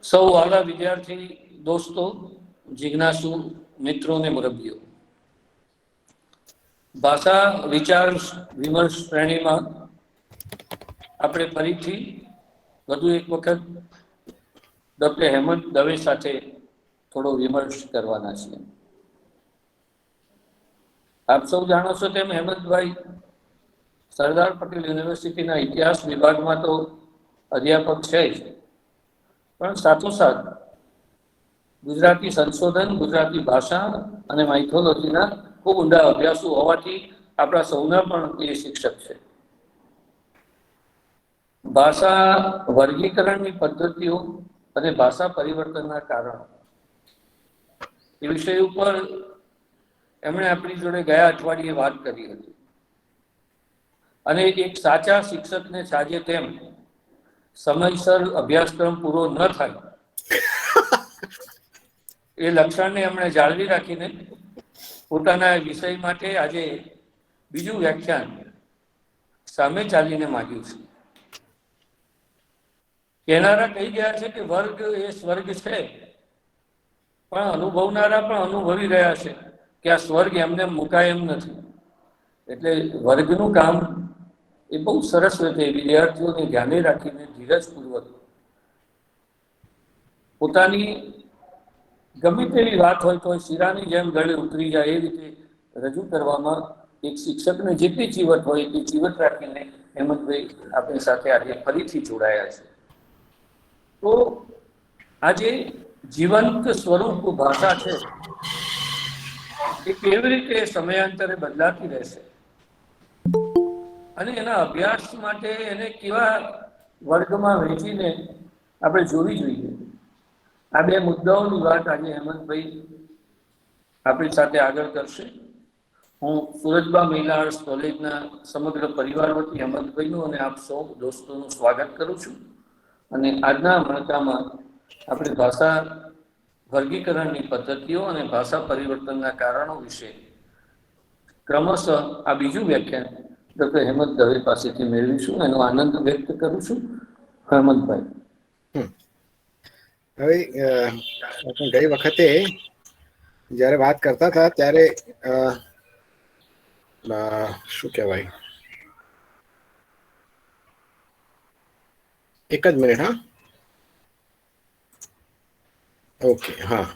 સૌ વાલા વિદ્યાર્થી દોસ્તો, જિજ્ઞાસુ મિત્રો ને મુરબ્બીઓ, ભાષા વિચાર વિમર્શ શ્રેણીમાં આપણે ફરીથી વધુ એક વખત ડૉક્ટર હેમંત દવે સાથે થોડો વિમર્શ કરવાના છીએ. આપ સૌ જાણો છો તેમ હેમંતભાઈ સરદાર પટેલ યુનિવર્સિટીના ઇતિહાસ વિભાગમાં તો અધ્યાપક છે જ, પણ સાથોસાથ ગુજરાતી સંશોધન, ગુજરાતી ભાષા અને માઇથોલોજીના ખૂબ ઊંડા અભ્યાસો હોવાથી આપણા સૌના પણ એ શિક્ષક છે. ભાષા વર્ગીકરણની પદ્ધતિઓ અને ભાષા પરિવર્તનના કારણો એ વિષય ઉપર એમણે આપણી જોડે ગયા અઠવાડિયે વાત કરી હતી. અને એક સાચા શિક્ષકને સાજે તેમ સમયસર અભ્યાસક્રમ પૂરો ન થાય એ લક્ષણને એમણે જાળવી રાખીને પોતાના વિષય માટે આજે બીજું વ્યાખ્યાન સામે ચાલીને માંગ્યું છે. કહેનારા કહી ગયા છે કે વર્ગ એ સ્વર્ગ છે, પણ અનુભવનારા પણ અનુભવી રહ્યા છે કે આ સ્વર્ગ એમને મુકાય એમ નથી. એટલે વર્ગનું કામ એ બહુ સરસ રીતે વિદ્યાર્થીઓને ધ્યાને રાખીને ધીરજપૂર્વક પોતાની ગમે તેવી વાત હોય તો શીરાની જેમ ગળે ઉતરી જાય એ રીતે રજૂ કરવામાં એક શિક્ષકને જેટલી ચીવટ હોય એટલી ચીવટ રાખીને હેમંતભાઈ આપણી સાથે આજે ફરીથી જોડાયા છે. તો આજે જીવંત સ્વરૂપ ભાષા છે એ કેવી રીતે સમયાંતરે બદલાતી રહેશે અને એના અભ્યાસ માટે એને કેવા વર્ગમાં વહેંચીને આપણે જોવી જોઈએ. આ બે મુદ્દાઓની વાત આજે હેમંતભાઈ આપણી સાથે આગળ કરશે. હું સુરજબા મહિલા આર્ટ્સ કોલેજના સમગ્ર પરિવાર વતી હેમંતભાઈનું અને આપ સૌ દોસ્તોનું સ્વાગત કરું છું. અને આજના મણકામાં આપણે ભાષા વર્ગીકરણની પદ્ધતિઓ અને ભાષા પરિવર્તનના કારણો વિશે ક્રમશઃ આ બીજું વ્યાખ્યાન ડૉક્ટર હેમંત દવે પાસેથી મેળવીશું. એનો આનંદ વ્યક્ત કરું છું. હેમંતભાઈ, હવે ગઈ વખતે જ્યારે વાત કરતા હતા ત્યારે શું કહેવાય, એક જ મિનિટ. હા, ઓકે. હા,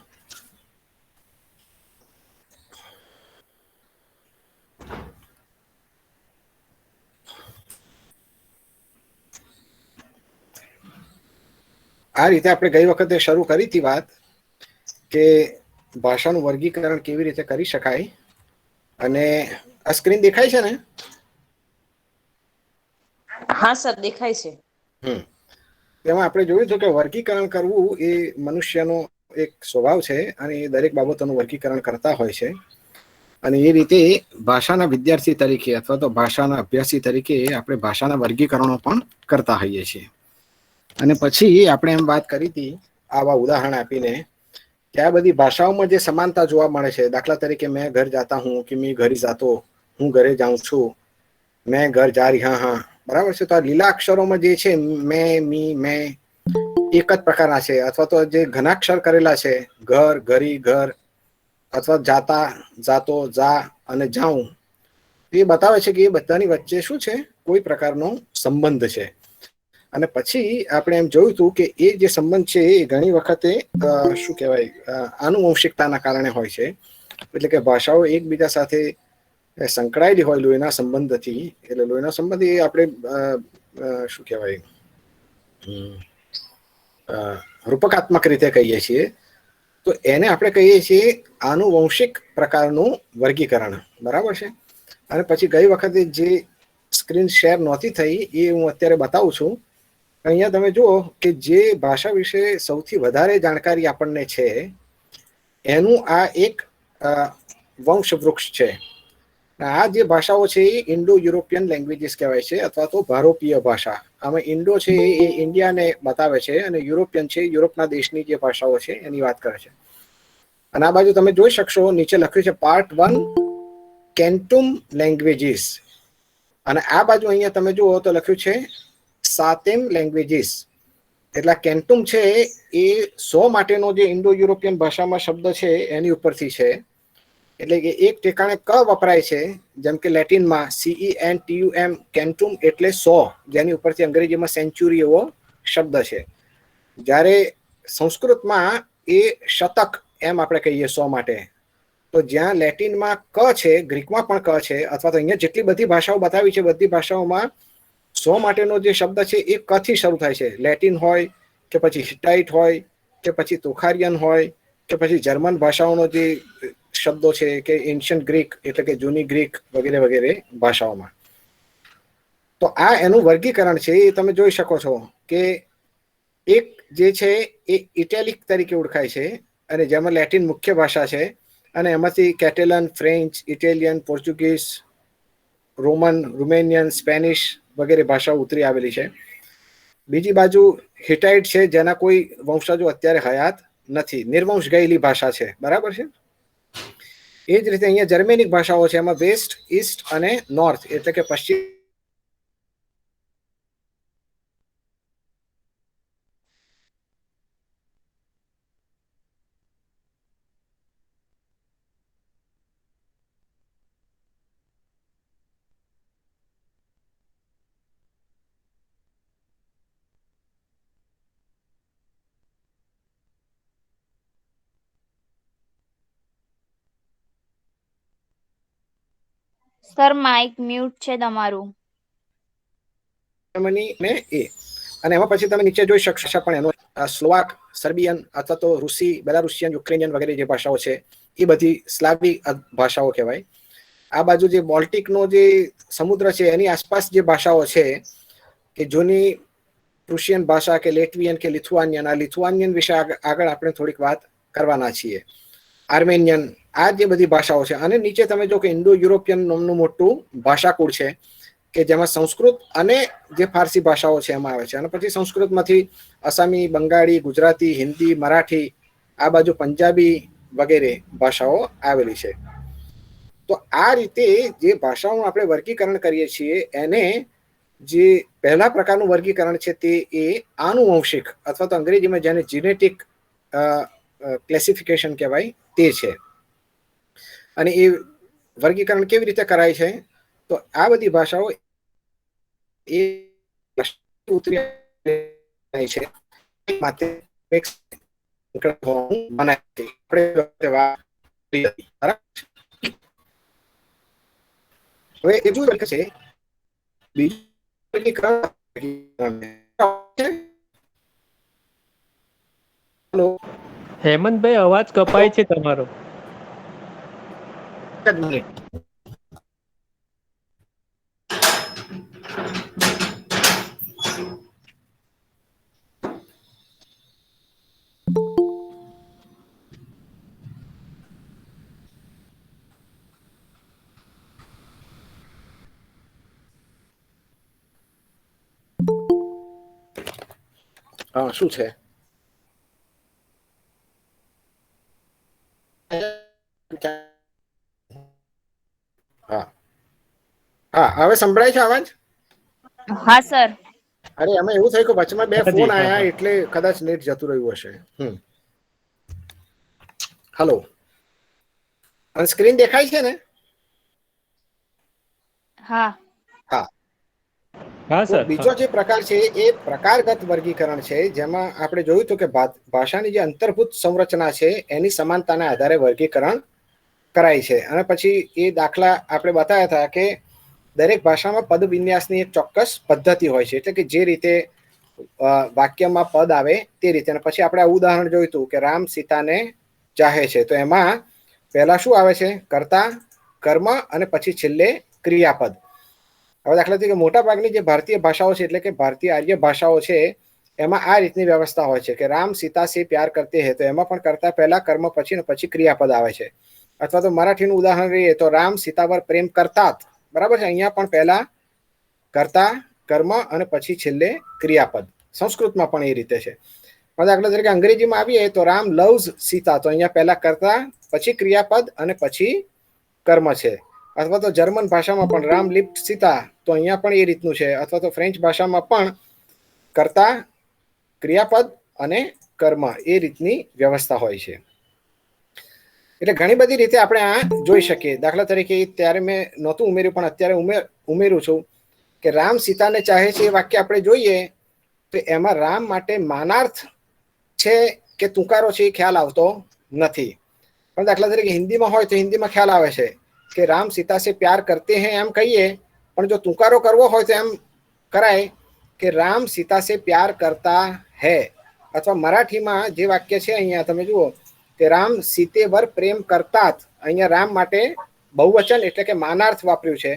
આ રીતે આપણે ગઈ વખતે શરૂ કરી હતી વાત કે ભાષાનું વર્ગીકરણ કેવી રીતે કરી શકાય. અને આ સ્ક્રીન દેખાય છે ને? હા સર, દેખાય છે. તેમાં આપણે જોયું હતું કે વર્ગીકરણ કરવું એ મનુષ્યનો એક સ્વભાવ છે અને એ દરેક બાબતોનું વર્ગીકરણ કરતા હોય છે. અને એ રીતે ભાષાના વિદ્યાર્થી તરીકે અથવા તો ભાષાના અભ્યાસી તરીકે આપણે ભાષાના વર્ગીકરણો પણ કરતા હોઈએ છીએ. અને પછી આપણે એમ વાત કરી હતી આવા ઉદાહરણ આપીને કે આ બધી ભાષાઓમાં જે સમાનતા જોવા મળે છે, દાખલા તરીકે મેં ઘર જાતા હું કે મેં ઘરે જાતો, હું ઘરે જાઉં છું, મેં ઘર જા રહી હા, બરાબર છે. તો આ લીલા અક્ષરોમાં જે છે મેં, મી, મેં એક જ પ્રકારના છે. અથવા તો જે ઘનાક્ષર કરેલા છે ઘર, ઘરી, ઘર, અથવા જાતા, જાતો, જા અને જાઉં, એ બતાવે છે કે એ બધાની વચ્ચે શું છે, કોઈ પ્રકારનો સંબંધ છે. અને પછી આપણે એમ જોયું હતું કે એ જે સંબંધ છે એ ઘણી વખતે શું કહેવાય, આનુવંશિકતાના કારણે હોય છે. એટલે કે ભાષાઓ એકબીજા સાથે સંકળાયેલી હોય લોહીના સંબંધથી. એટલે લોહીના સંબંધ એ આપણે શું કહેવાય, રૂપકાત્મક રીતે કહીએ છીએ. તો એને આપણે કહીએ છીએ આનુવંશિક પ્રકારનું વર્ગીકરણ, બરાબર છે. અને પછી ગઈ વખતે જે સ્ક્રીન શેર નહોતી થઈ એ હું અત્યારે બતાવું છું. અહીંયા તમે જુઓ કે જે ભાષા વિશે સૌથી વધારે જાણકારી આપણને છે એનું આ એક વંશ વૃક્ષ છે. આ જે ભાષાઓ છે એ ઇન્ડો યુરોપિયન લેંગ્વેજીસ કહેવાય છે, અથવા તો ભારોપીય ભાષા. આમાં ઇન્ડો છે એ ઇન્ડિયાને બતાવે છે અને યુરોપિયન છે યુરોપના દેશની જે ભાષાઓ છે એની વાત કરે છે. અને આ બાજુ તમે જોઈ શકશો નીચે લખ્યું છે પાર્ટ 1 કેન્ટુમ લેંગ્વેજીસ. અને આ બાજુ અહીંયા તમે જુઓ તો લખ્યું છે સાતેમ લેંગ્વેજીસ. એટલે કેન્ટુમ છે એ 100 માટેનો જે ઇન્ડો યુરોપિયન ભાષામાં શબ્દ છે એની ઉપરથી છે. એટલે કે એક ઠેકાણે ક વપરાય છે, જેમ કે લેટિનમાં CENTUM કેન્ટુમ એટલે 100, જેની ઉપરથી અંગ્રેજીમાં સેન્ચુરી એવો શબ્દ છે. જ્યારે સંસ્કૃતમાં એ શતક એમ આપણે કહીએ 100 માટે. તો જ્યાં લેટિનમાં ક છે, ગ્રીકમાં પણ ક છે, અથવા તો અહીંયા જેટલી બધી ભાષાઓ બતાવી છે બધી ભાષાઓમાં 100 માટેનો જે શબ્દ છે એ ક થી શરૂ થાય છે. લેટિન હોય કે પછી હિટાઇટ હોય કે પછી તોખારિયન હોય કે પછી જર્મન ભાષાઓનો જે શબ્દો છે કે એન્શિયન્ટ ગ્રીક એટલે કે જૂની ગ્રીક વગેરે વગેરે ભાષાઓમાં. તો આ એનું વર્ગીકરણ છે. એ તમે જોઈ શકો છો કે એક જે છે એ ઇટાલિક તરીકે ઓળખાય છે, અને જેમાં લેટિન મુખ્ય ભાષા છે, અને એમાંથી Catalan, French, Italian, Portuguese, Roman, Romanian, Spanish વગેરે ભાષાઓ ઉતરી આવેલી છે. બીજી બાજુ હિટાઇટ છે, જેના કોઈ વંશજો અત્યારે હયાત નથી, નિર્વંશ ગયેલી ભાષા છે. બરાબર છે. એ જ રીતે અહીંયા જર્મેનિક ભાષાઓ છે, એમાં વેસ્ટ, ઈસ્ટ અને નોર્થ એટલે કે પશ્ચિમ સર માઇક મ્યુટ છે તમારું. જર્મની ને એ, અને એમાં પછી તમે નીચે જોઈ શકશો પણ એનો સ્લોવાક, સર્બિયન અથવા તો રૂસી, બેલારુસિયન, યુક્રેનિયન વગેરે જે ભાષાઓ છે એ બધી સ્લાવિક ભાષાઓ કહેવાય. આ બાજુ જે બોલ્ટિકનો જે સમુદ્ર છે એની આસપાસ જે ભાષાઓ છે કે જૂની પ્રુશિયન ભાષા કે લેટવિયન કે લિથુઆનિયન, આ લિથુઆનિયન વિશે આગળ આપણે થોડીક વાત કરવાના છીએ. આર્મેનિયન, આ જે બધી ભાષાઓ છે. અને નીચે તમે જો કે ઇન્ડો યુરોપિયન નામનું મોટું ભાષાકુળ છે કે જેમાં સંસ્કૃત અને જે ફારસી ભાષાઓ છે એમાં આવે છે. અને પછી સંસ્કૃતમાંથી અસામી, બંગાળી, ગુજરાતી, હિન્દી, મરાઠી, આ બાજુ પંજાબી વગેરે ભાષાઓ આવેલી છે. તો આ રીતે જે ભાષાઓનું આપણે વર્ગીકરણ કરીએ છીએ એને જે પહેલા પ્રકારનું વર્ગીકરણ છે તે એ આનુવંશિક અથવા તો અંગ્રેજીમાં જેને જીનેટિક ક્લેસિફિકેશન કહેવાય તે છે. અને એ વર્ગીકરણ કેવી રીતે કરાય છે? તો આ બધી ભાષાઓ એ ઉતરી છે માટે હવે એવું લખે છે બીજું. હેમંતભાઈ, અવાજ કપાય છે તમારો. હા, શું છે? હા હા, હવે સંભળાય છે અવાજ? હા સર. અરે એમાં એવું થયું કે વચમાં બે હાજી, ફોન હા, આયા હા. એટલે કદાચ નેટ જતું રહ્યું હશે. હલો, અને સ્ક્રીન દેખાય છે ને? હા. હા. હા તો સર. બીજો જે પ્રકાર છે એ પ્રકારગત વર્ગીકરણ છે, જેમાં આપણે જોયું હતું કે ભાષાની જે અંતર્ભૂત સંરચના છે એની સમાનતાના આધારે વર્ગીકરણ કરાય છે. અને પછી એ દાખલા આપણે બતાવ્યા હતા કે દરેક ભાષામાં પદ વિન્યાસની એક ચોક્કસ પદ્ધતિ હોય છે, એટલે કે જે રીતે વાક્યમાં પદ આવે તે રીતે. અને પછી આપણે આ ઉદાહરણ જોયું હતું કે રામ સીતાને ચાહે છે, તો એમાં પહેલા શું આવે છે? કર્તા, કર્મ અને પછી છેલ્લે ક્રિયાપદ. હવે દાખલા તરીકે મોટા ભાગની જે ભારતીય ભાષાઓ છે એટલે કે ભારતીય આર્ય ભાષાઓ છે એમાં આ રીતની વ્યવસ્થા હોય છે કે રામ સીતા સે પ્યાર કરતે હે, તો એમાં પણ કર્તા પહેલા, કર્મ પછી ને પછી ક્રિયાપદ આવે છે. અથવા તો મરાઠીનું ઉદાહરણ લઈએ તો રામ સીતા પર પ્રેમ કરતા, બરાબર છે, અહીંયા પણ પહેલા કર્તા, કર્મ અને પછી છેલ્લે ક્રિયાપદ. સંસ્કૃતમાં પણ એ રીતે છે. પણ દાખલા તરીકે અંગ્રેજીમાં આવીએ તો રામ લવ્સ સીતા, તો અહીંયા પહેલા કર્તા, પછી ક્રિયાપદ અને પછી કર્મ છે. અથવા તો જર્મન ભાષામાં પણ રામ લિપ્ટ સીતા, તો અહીંયા પણ એ રીતનું છે. અથવા તો ફ્રેન્ચ ભાષામાં પણ કર્તા, ક્રિયાપદ અને કર્મ એ રીતની વ્યવસ્થા હોય છે. એટલે ઘણી બધી રીતે આપણે આ જોઈ શકીએ. દાખલા તરીકે ત્યારે મેં નહોતું ઉમેર્યું પણ અત્યારે ઉમેરું છું કે રામ સીતાને ચાહે છે એ વાક્ય આપણે જોઈએ તો એમાં રામ માટે માનાર્થ છે કે તુકારો છે એ ખ્યાલ આવતો નથી. પણ દાખલા તરીકે હિન્દીમાં હોય તો હિન્દીમાં ખ્યાલ આવે છે કે રામ સીતા સે પ્યાર કરતે હૈ એમ કહીએ, પણ જો તુકારો કરવો હોય તો એમ કરાય કે રામ સીતા સે પ્યાર કરતા હૈ. અથવા મરાઠીમાં જે વાક્ય છે અહીંયા તમે જુઓ કે રામ સીતેવર પ્રેમ કરતા, અહીંયા રામ માટે બહુવચન એટલે કે માનાર્થ વાપર્યું છે,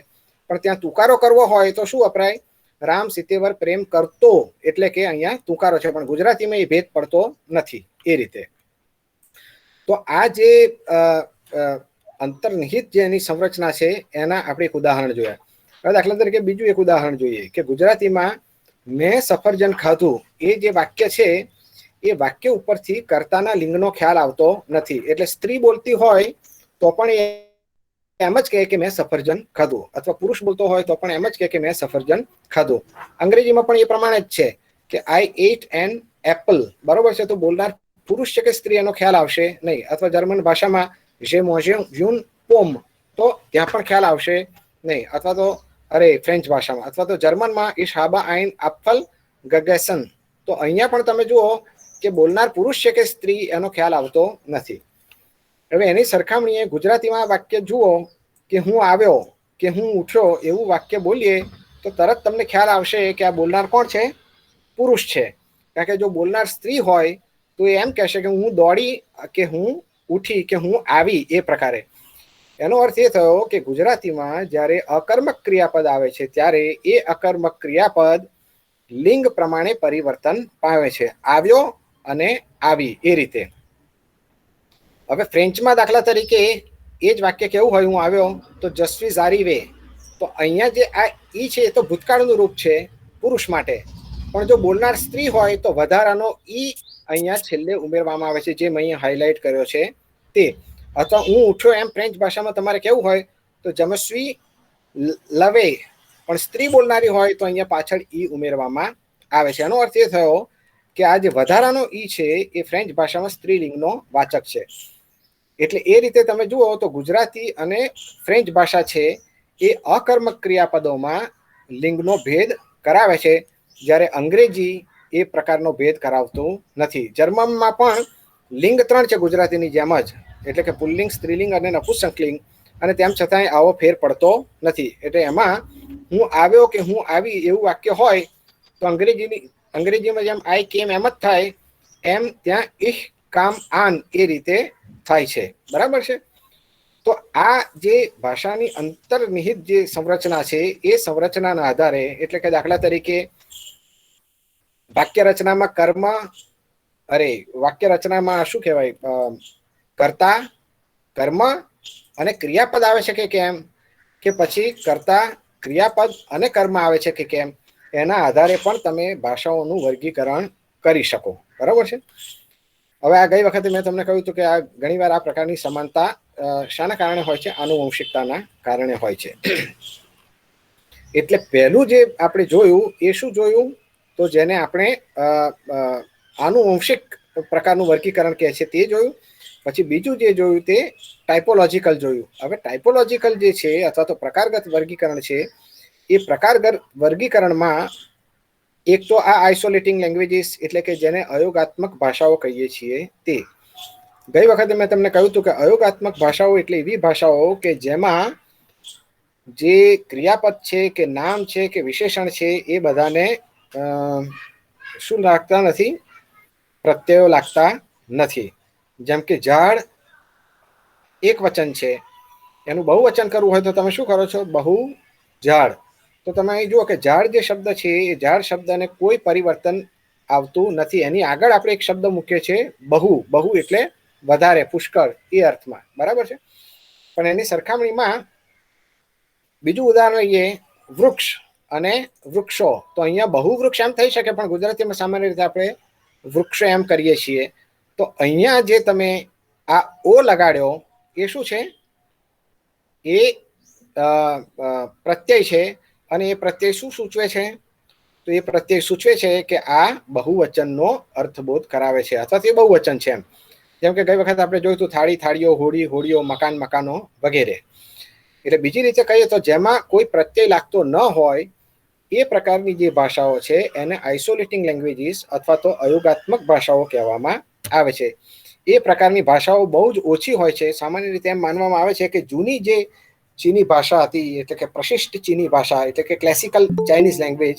પણ ત્યાં તુકારો કરવો હોય તો શું વપરાય? રામ સીતેવર પ્રેમ કરતો, એટલે કે અહીંયા તુકારો છે, પણ ગુજરાતીમાં એ ભેદ પડતો નથી. એ રીતે તો આ જે અંતર્નિહિત જે એની સંરચના છે એના આપણે એક ઉદાહરણ જોયા. હવે દાખલા તરીકે બીજું એક ઉદાહરણ જોઈએ કે ગુજરાતીમાં મેં સફરજન ખાધું એ જે વાક્ય છે એ વાક્ય ઉપરથી કર્તાના લિંગનો ખ્યાલ આવતો નથી. એટલે સ્ત્રી બોલતી હોય તો પણ એમ જ કહે કે મેં સફરજન ખાધું, અથવા પુરુષ બોલતો હોય તો પણ એમ જ કહે કે મેં સફરજન ખાધું. અંગ્રેજીમાં પણ એ પ્રમાણે જ છે કે આઈ એટ એન એપલ, બરોબર છે. તો બોલનાર પુરુષ છે કે સ્ત્રી એનો ખ્યાલ આવશે નહીં. અથવા જર્મન ભાષામાં જે મોઝ્યુન પોમ, તો ત્યાં પણ ખ્યાલ આવશે નહીં. અથવા તો ફ્રેન્ચ ભાષામાં અથવા તો જર્મનમાં ઇશ હાબા આઈન આપફલ ગગેસન, તો અહીંયા પણ તમે જુઓ કે બોલનાર પુરુષ છે કે સ્ત્રી એનો ખ્યાલ આવતો નથી. હવે એની સરખામણીએ ગુજરાતીમાં વાક્ય જુઓ કે હું આવ્યો કે હું ઉઠ્યો એવું વાક્ય બોલીએ તો તરત તમને ખ્યાલ આવશે કે આ બોલનાર કોણ છે? પુરુષ છે. કારણ કે જો બોલનાર સ્ત્રી હોય તો એ એમ કહેશે કે હું દોડી, કે હું ઉઠી, કે હું આવી, એ પ્રકારે. એનો અર્થ એ થયો કે ગુજરાતીમાં જ્યારે અકર્મક ક્રિયાપદ આવે છે ત્યારે એ અકર્મક ક્રિયાપદ લિંગ પ્રમાણે પરિવર્તન પામે છે. આવ્યો અને આવી, એ રીતે. હવે ફ્રેન્ચમાં દાખલા તરીકે એ જ વાક્ય કેવું હોય? હું આવ્યો તો જસ્વી ઝારી વે. તો અહીંયા જે આ ઈ છે એ તો ભૂતકાળનું રૂપ છે પુરુષ માટે, પણ જો બોલનાર સ્ત્રી હોય તો વધારાનો ઈ અહીંયા છેલ્લે ઉમેરવામાં આવે છે, જે મેં અહીંયા હાઇલાઇટ કર્યો છે તે. અથવા હું ઉઠ્યો એમ ફ્રેન્ચ ભાષામાં તમારે કેવું હોય તો જમસ્વી લવે, પણ સ્ત્રી બોલનારી હોય તો અહીંયા પાછળ ઈ ઉમેરવામાં આવે છે. એનો અર્થ એ થયો કે આ જે વધારાનો ઈ છે એ ફ્રેન્ચ ભાષામાં સ્ત્રીલિંગનો વાચક છે. એટલે એ રીતે તમે જુઓ તો ગુજરાતી અને ફ્રેન્ચ ભાષા છે એ અકર્મક ક્રિયાપદોમાં લિંગનો ભેદ કરાવે છે, જ્યારે અંગ્રેજી એ પ્રકારનો ભેદ કરાવતું નથી. જર્મનમાં પણ લિંગ 3 છે ગુજરાતીની જેમ જ, એટલે કે પુલ્લિંગ, સ્ત્રીલિંગ અને નપુંસકલિંગ, અને તેમ છતાંય આવો ફેર પડતો નથી. એટલે એમાં હું આવ્યો કે હું આવી એવું વાક્ય હોય તો અંગ્રેજીમાં જેમ આઈ કેમ એમ જ થાય, એમ ત્યાં ઇહ કામ આન એ રીતે થાય છે. બરાબર છે. તો આ જે ભાષાની અંતર્નિહિત જે સંરચના છે એ સંરચનાના આધારે, એટલે કે દાખલા તરીકે વાક્ય રચનામાં વાક્ય રચનામાં શું કહેવાય, કર્તા, કર્મ અને ક્રિયાપદ આવે છે કે કેમ, કે પછી કર્તા, ક્રિયાપદ અને કર્મ આવે છે કે કેમ, એના આધારે પણ તમે ભાષાઓનું વર્ગીકરણ કરી શકો. બરાબર છે. હવે આ ગઈ વખતે મેં તમને કહ્યું હતું કે આ ઘણીવાર આ પ્રકારની સમાનતા શાના કારણે હોય છે? આનુવંશિકતાના કારણે હોય છે. એટલે પહેલું જે આપણે જોયું એ શું જોયું? તો જેને આપણે આનુવંશિક પ્રકારનું વર્ગીકરણ કહે છે તે જોયું. પછી બીજું જે જોયું તે ટાઇપોલોજીકલ જોયું. હવે ટાઇપોલોજીકલ જે છે અથવા તો પ્રકારગત વર્ગીકરણ છે, એ પ્રકારગત વર્ગીકરણમાં એક તો આ આઇસોલેટિંગ લેંગ્વેજીસ, એટલે કે જેને અયોગાત્મક ભાષાઓ કહીએ છીએ તે. ગઈ વખતે મેં તમને કહ્યું હતું કે અયોગાત્મક ભાષાઓ એટલે એવી ભાષાઓ કે જેમાં જે ક્રિયાપદ છે કે નામ છે કે વિશેષણ છે એ બધાને શું લાગતા નથી? પ્રત્યયો લાગતા નથી. જેમ કે ઝાડ એક વચન છે, એનું બહુવચન કરવું હોય તો તમે શું કરો છો? બહુ ઝાડ. તો તમે અહીં જુઓ કે ઝાડ જે શબ્દ છે એ ઝાડ શબ્દને કોઈ પરિવર્તન આવતું નથી. એની આગળ આપણે એક શબ્દ મૂકીએ છીએ બહુ. બહુ એટલે વધારે, પુષ્કળ, એ અર્થમાં. બરાબર છે. પણ એની સરખામણીમાં બીજું ઉદાહરણ લઈએ, વૃક્ષ અને વૃક્ષો. તો અહીંયા બહુ વૃક્ષ એમ થઈ શકે, પણ ગુજરાતીમાં સામાન્ય રીતે આપણે વૃક્ષો એમ કરીએ છીએ. તો અહીંયા જે તમે આ ઓ લગાડ્યો એ શું છે? એ પ્રત્યય છે. અને એ પ્રત્યય શું સૂચવે છે? તો એ પ્રત્યય સૂચવે છે કે આ બહુવચનનો અર્થબોધ કરાવે છે અથવા તે બહુવચન છે. જેમ કે ગઈ વખત આપણે જોયું હતું થાળી થાળીઓ, હોડી હોડીઓ, મકાન મકાનો વગેરે. એટલે બીજી રીતે કહીએ તો જેમાં કોઈ પ્રત્યય લાગતો ન હોય એ પ્રકારની જે ભાષાઓ છે એને આઇસોલેટિંગ લેંગ્વેજીસ અથવા તો અયોગાત્મક ભાષાઓ કહેવામાં આવે છે. એ પ્રકારની ભાષાઓ બહુ જ ઓછી હોય છે. સામાન્ય રીતે એમ માનવામાં આવે છે કે જૂની જે ચીની ભાષા હતી, એટલે કે પ્રશિષ્ટ ચીની ભાષા, એટલે કે ક્લાસિકલ ચાઇનીઝ લેંગ્વેજ,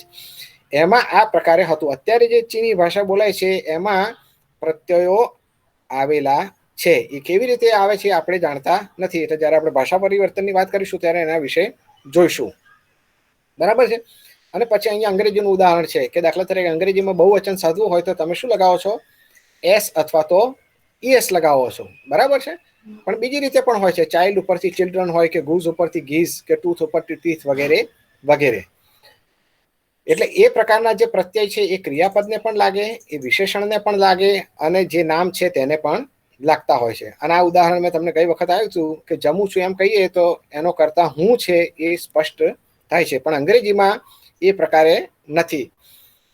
એમાં આ પ્રકારે હતું. અત્યારે જે ચીની ભાષા બોલાય છે એમાં પ્રત્યયો આવેલા છે. એ કેવી રીતે આવે છે આપણે જાણતા નથી. એટલે જ્યારે આપણે ભાષા પરિવર્તનની વાત કરીશું ત્યારે એના વિશે જોઈશું. બરાબર છે. અને પછી અહીંયા અંગ્રેજીનું ઉદાહરણ છે કે દાખલા તરીકે અંગ્રેજીમાં બહુવચન સાધવું હોય તો તમે શું લગાવો છો? એસ અથવા તો ઈએસ લગાવો છો. બરાબર છે. પણ બીજી રીતે પણ હોય છે. ચાઇલ્ડ ઉપરથી ચિલ્ડ્રન હોય કે ગુઝ ઉપરથી ગીઝ કે ટૂથ ઉપરથી ટીથ વગેરે વગેરે. એટલે એ પ્રકારના જે પ્રત્યય છે એ ક્રિયાપદને પણ લાગે, એ વિશેષણને પણ લાગે અને જે નામ છે તેને પણ લાગતા હોય છે. અને આ ઉદાહરણ મેં તમને ગઈ વખત આવ્યું હતું કે જમું છું એમ કહીએ તો એનો કરતા હું છે એ સ્પષ્ટ થાય છે, પણ અંગ્રેજીમાં એ પ્રકારે નથી.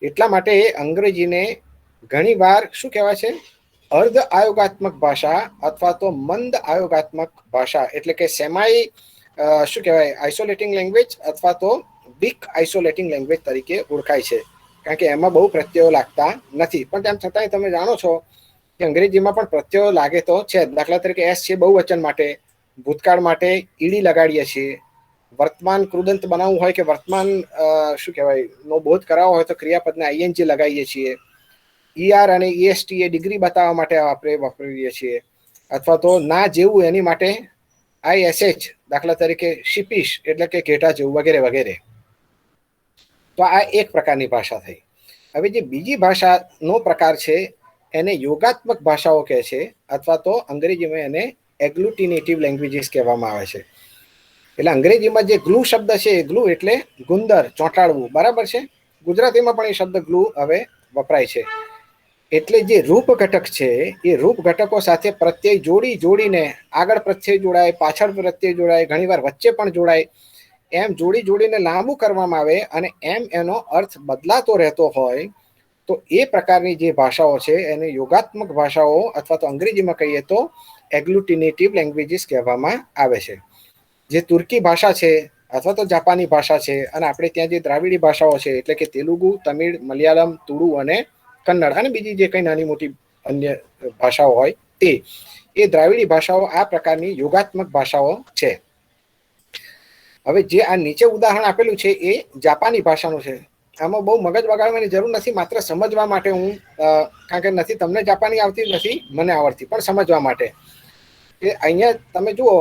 એટલા માટે અંગ્રેજીને ઘણીવાર શું કહેવાય છે? અર્ધ આયોગાત્મક ભાષા અથવા તો મંદ આયોગાત્મક ભાષા, એટલે કે સેમાઈ શું કહેવાય આઇસોલેટિંગ લેંગ્વેજ અથવા તો વીક આઇસોલેટિંગ લેંગ્વેજ તરીકે ઓળખાય છે. કારણ કે એમાં બહુ પ્રત્યયો લાગતા નથી. પણ તેમ છતાંય તમે જાણો છો કે અંગ્રેજીમાં પણ પ્રત્યયો લાગે તો છે. દાખલા તરીકે એસ છે બહુવચન માટે, ભૂતકાળ માટે ઈડી લગાડીએ છીએ. વર્તમાન કૃદંત બનાવવું હોય કે વર્તમાન શું કહેવાય નો બોધ કરાવવો હોય તો ક્રિયાપદને આઈએનજી લગાવીએ છીએ. ઈઆર અને ઈએસટી એ ડિગ્રી બતાવવા માટે આપણે વાપરીએ છીએ. અથવા તો ના જેવું એની માટે આઈએસએચ, દાખલા તરીકે શિપીશ એટલે કે ઘેટા જેવું વગેરે વગેરે. તો આ એક પ્રકારની ભાષા થઈ. હવે જે બીજી ભાષાનો પ્રકાર છે એને યોગાત્મક ભાષાઓ કહે છે અથવા તો અંગ્રેજીમાં એને એગ્લુટિનેટિવ લેંગ્વેજીસ કહેવામાં આવે છે. એટલે અંગ્રેજીમાં જે ગ્લુ શબ્દ છે, ગ્લુ એટલે ગુંદર, ચોંટાડવું. બરાબર છે. ગુજરાતીમાં પણ એ શબ્દ ગ્લુ હવે વપરાય છે. એટલે જે રૂપ ઘટક છે એ રૂપ ઘટકો સાથે પ્રત્યય જોડીને આગળ પ્રત્યય જોડાય, પાછળ પ્રત્યય જોડાય, ઘણીવાર વચ્ચે પણ જોડાય, એમ જોડીને લાંબુ કરવામાં આવે અને એમ એનો અર્થ બદલાતો રહેતો હોય તો એ પ્રકારની જે ભાષાઓ છે એને યોગાત્મક ભાષાઓ અથવા તો અંગ્રેજીમાં કહીએ તો એગ્લુટિનેટિવ લેંગ્વેજીસ કહેવામાં આવે છે. જે તુર્કી ભાષા છે અથવા તો જાપાની ભાષા છે અને આપણે ત્યાં જે દ્રાવિડી ભાષાઓ છે એટલે કે તેલુગુ, તમિળ, મલયાલમ, તુળુ અને કન્નડ અને બીજી જે કંઈ નાની મોટી અન્ય ભાષાઓ હોય તે, એ દ્રાવિડી ભાષાઓ આ પ્રકારની યોગાત્મક ભાષાઓ છે. હવે જે આ નીચે ઉદાહરણ આપેલું છે એ જાપાની ભાષાનું છે. આમાં બહુ મગજ બગાડવાની જરૂર નથી, માત્ર સમજવા માટે હું, કારણ કે નથી તમને જાપાની આવતી, નથી મને આવડતી, પણ સમજવા માટે. એ અહીંયા તમે જુઓ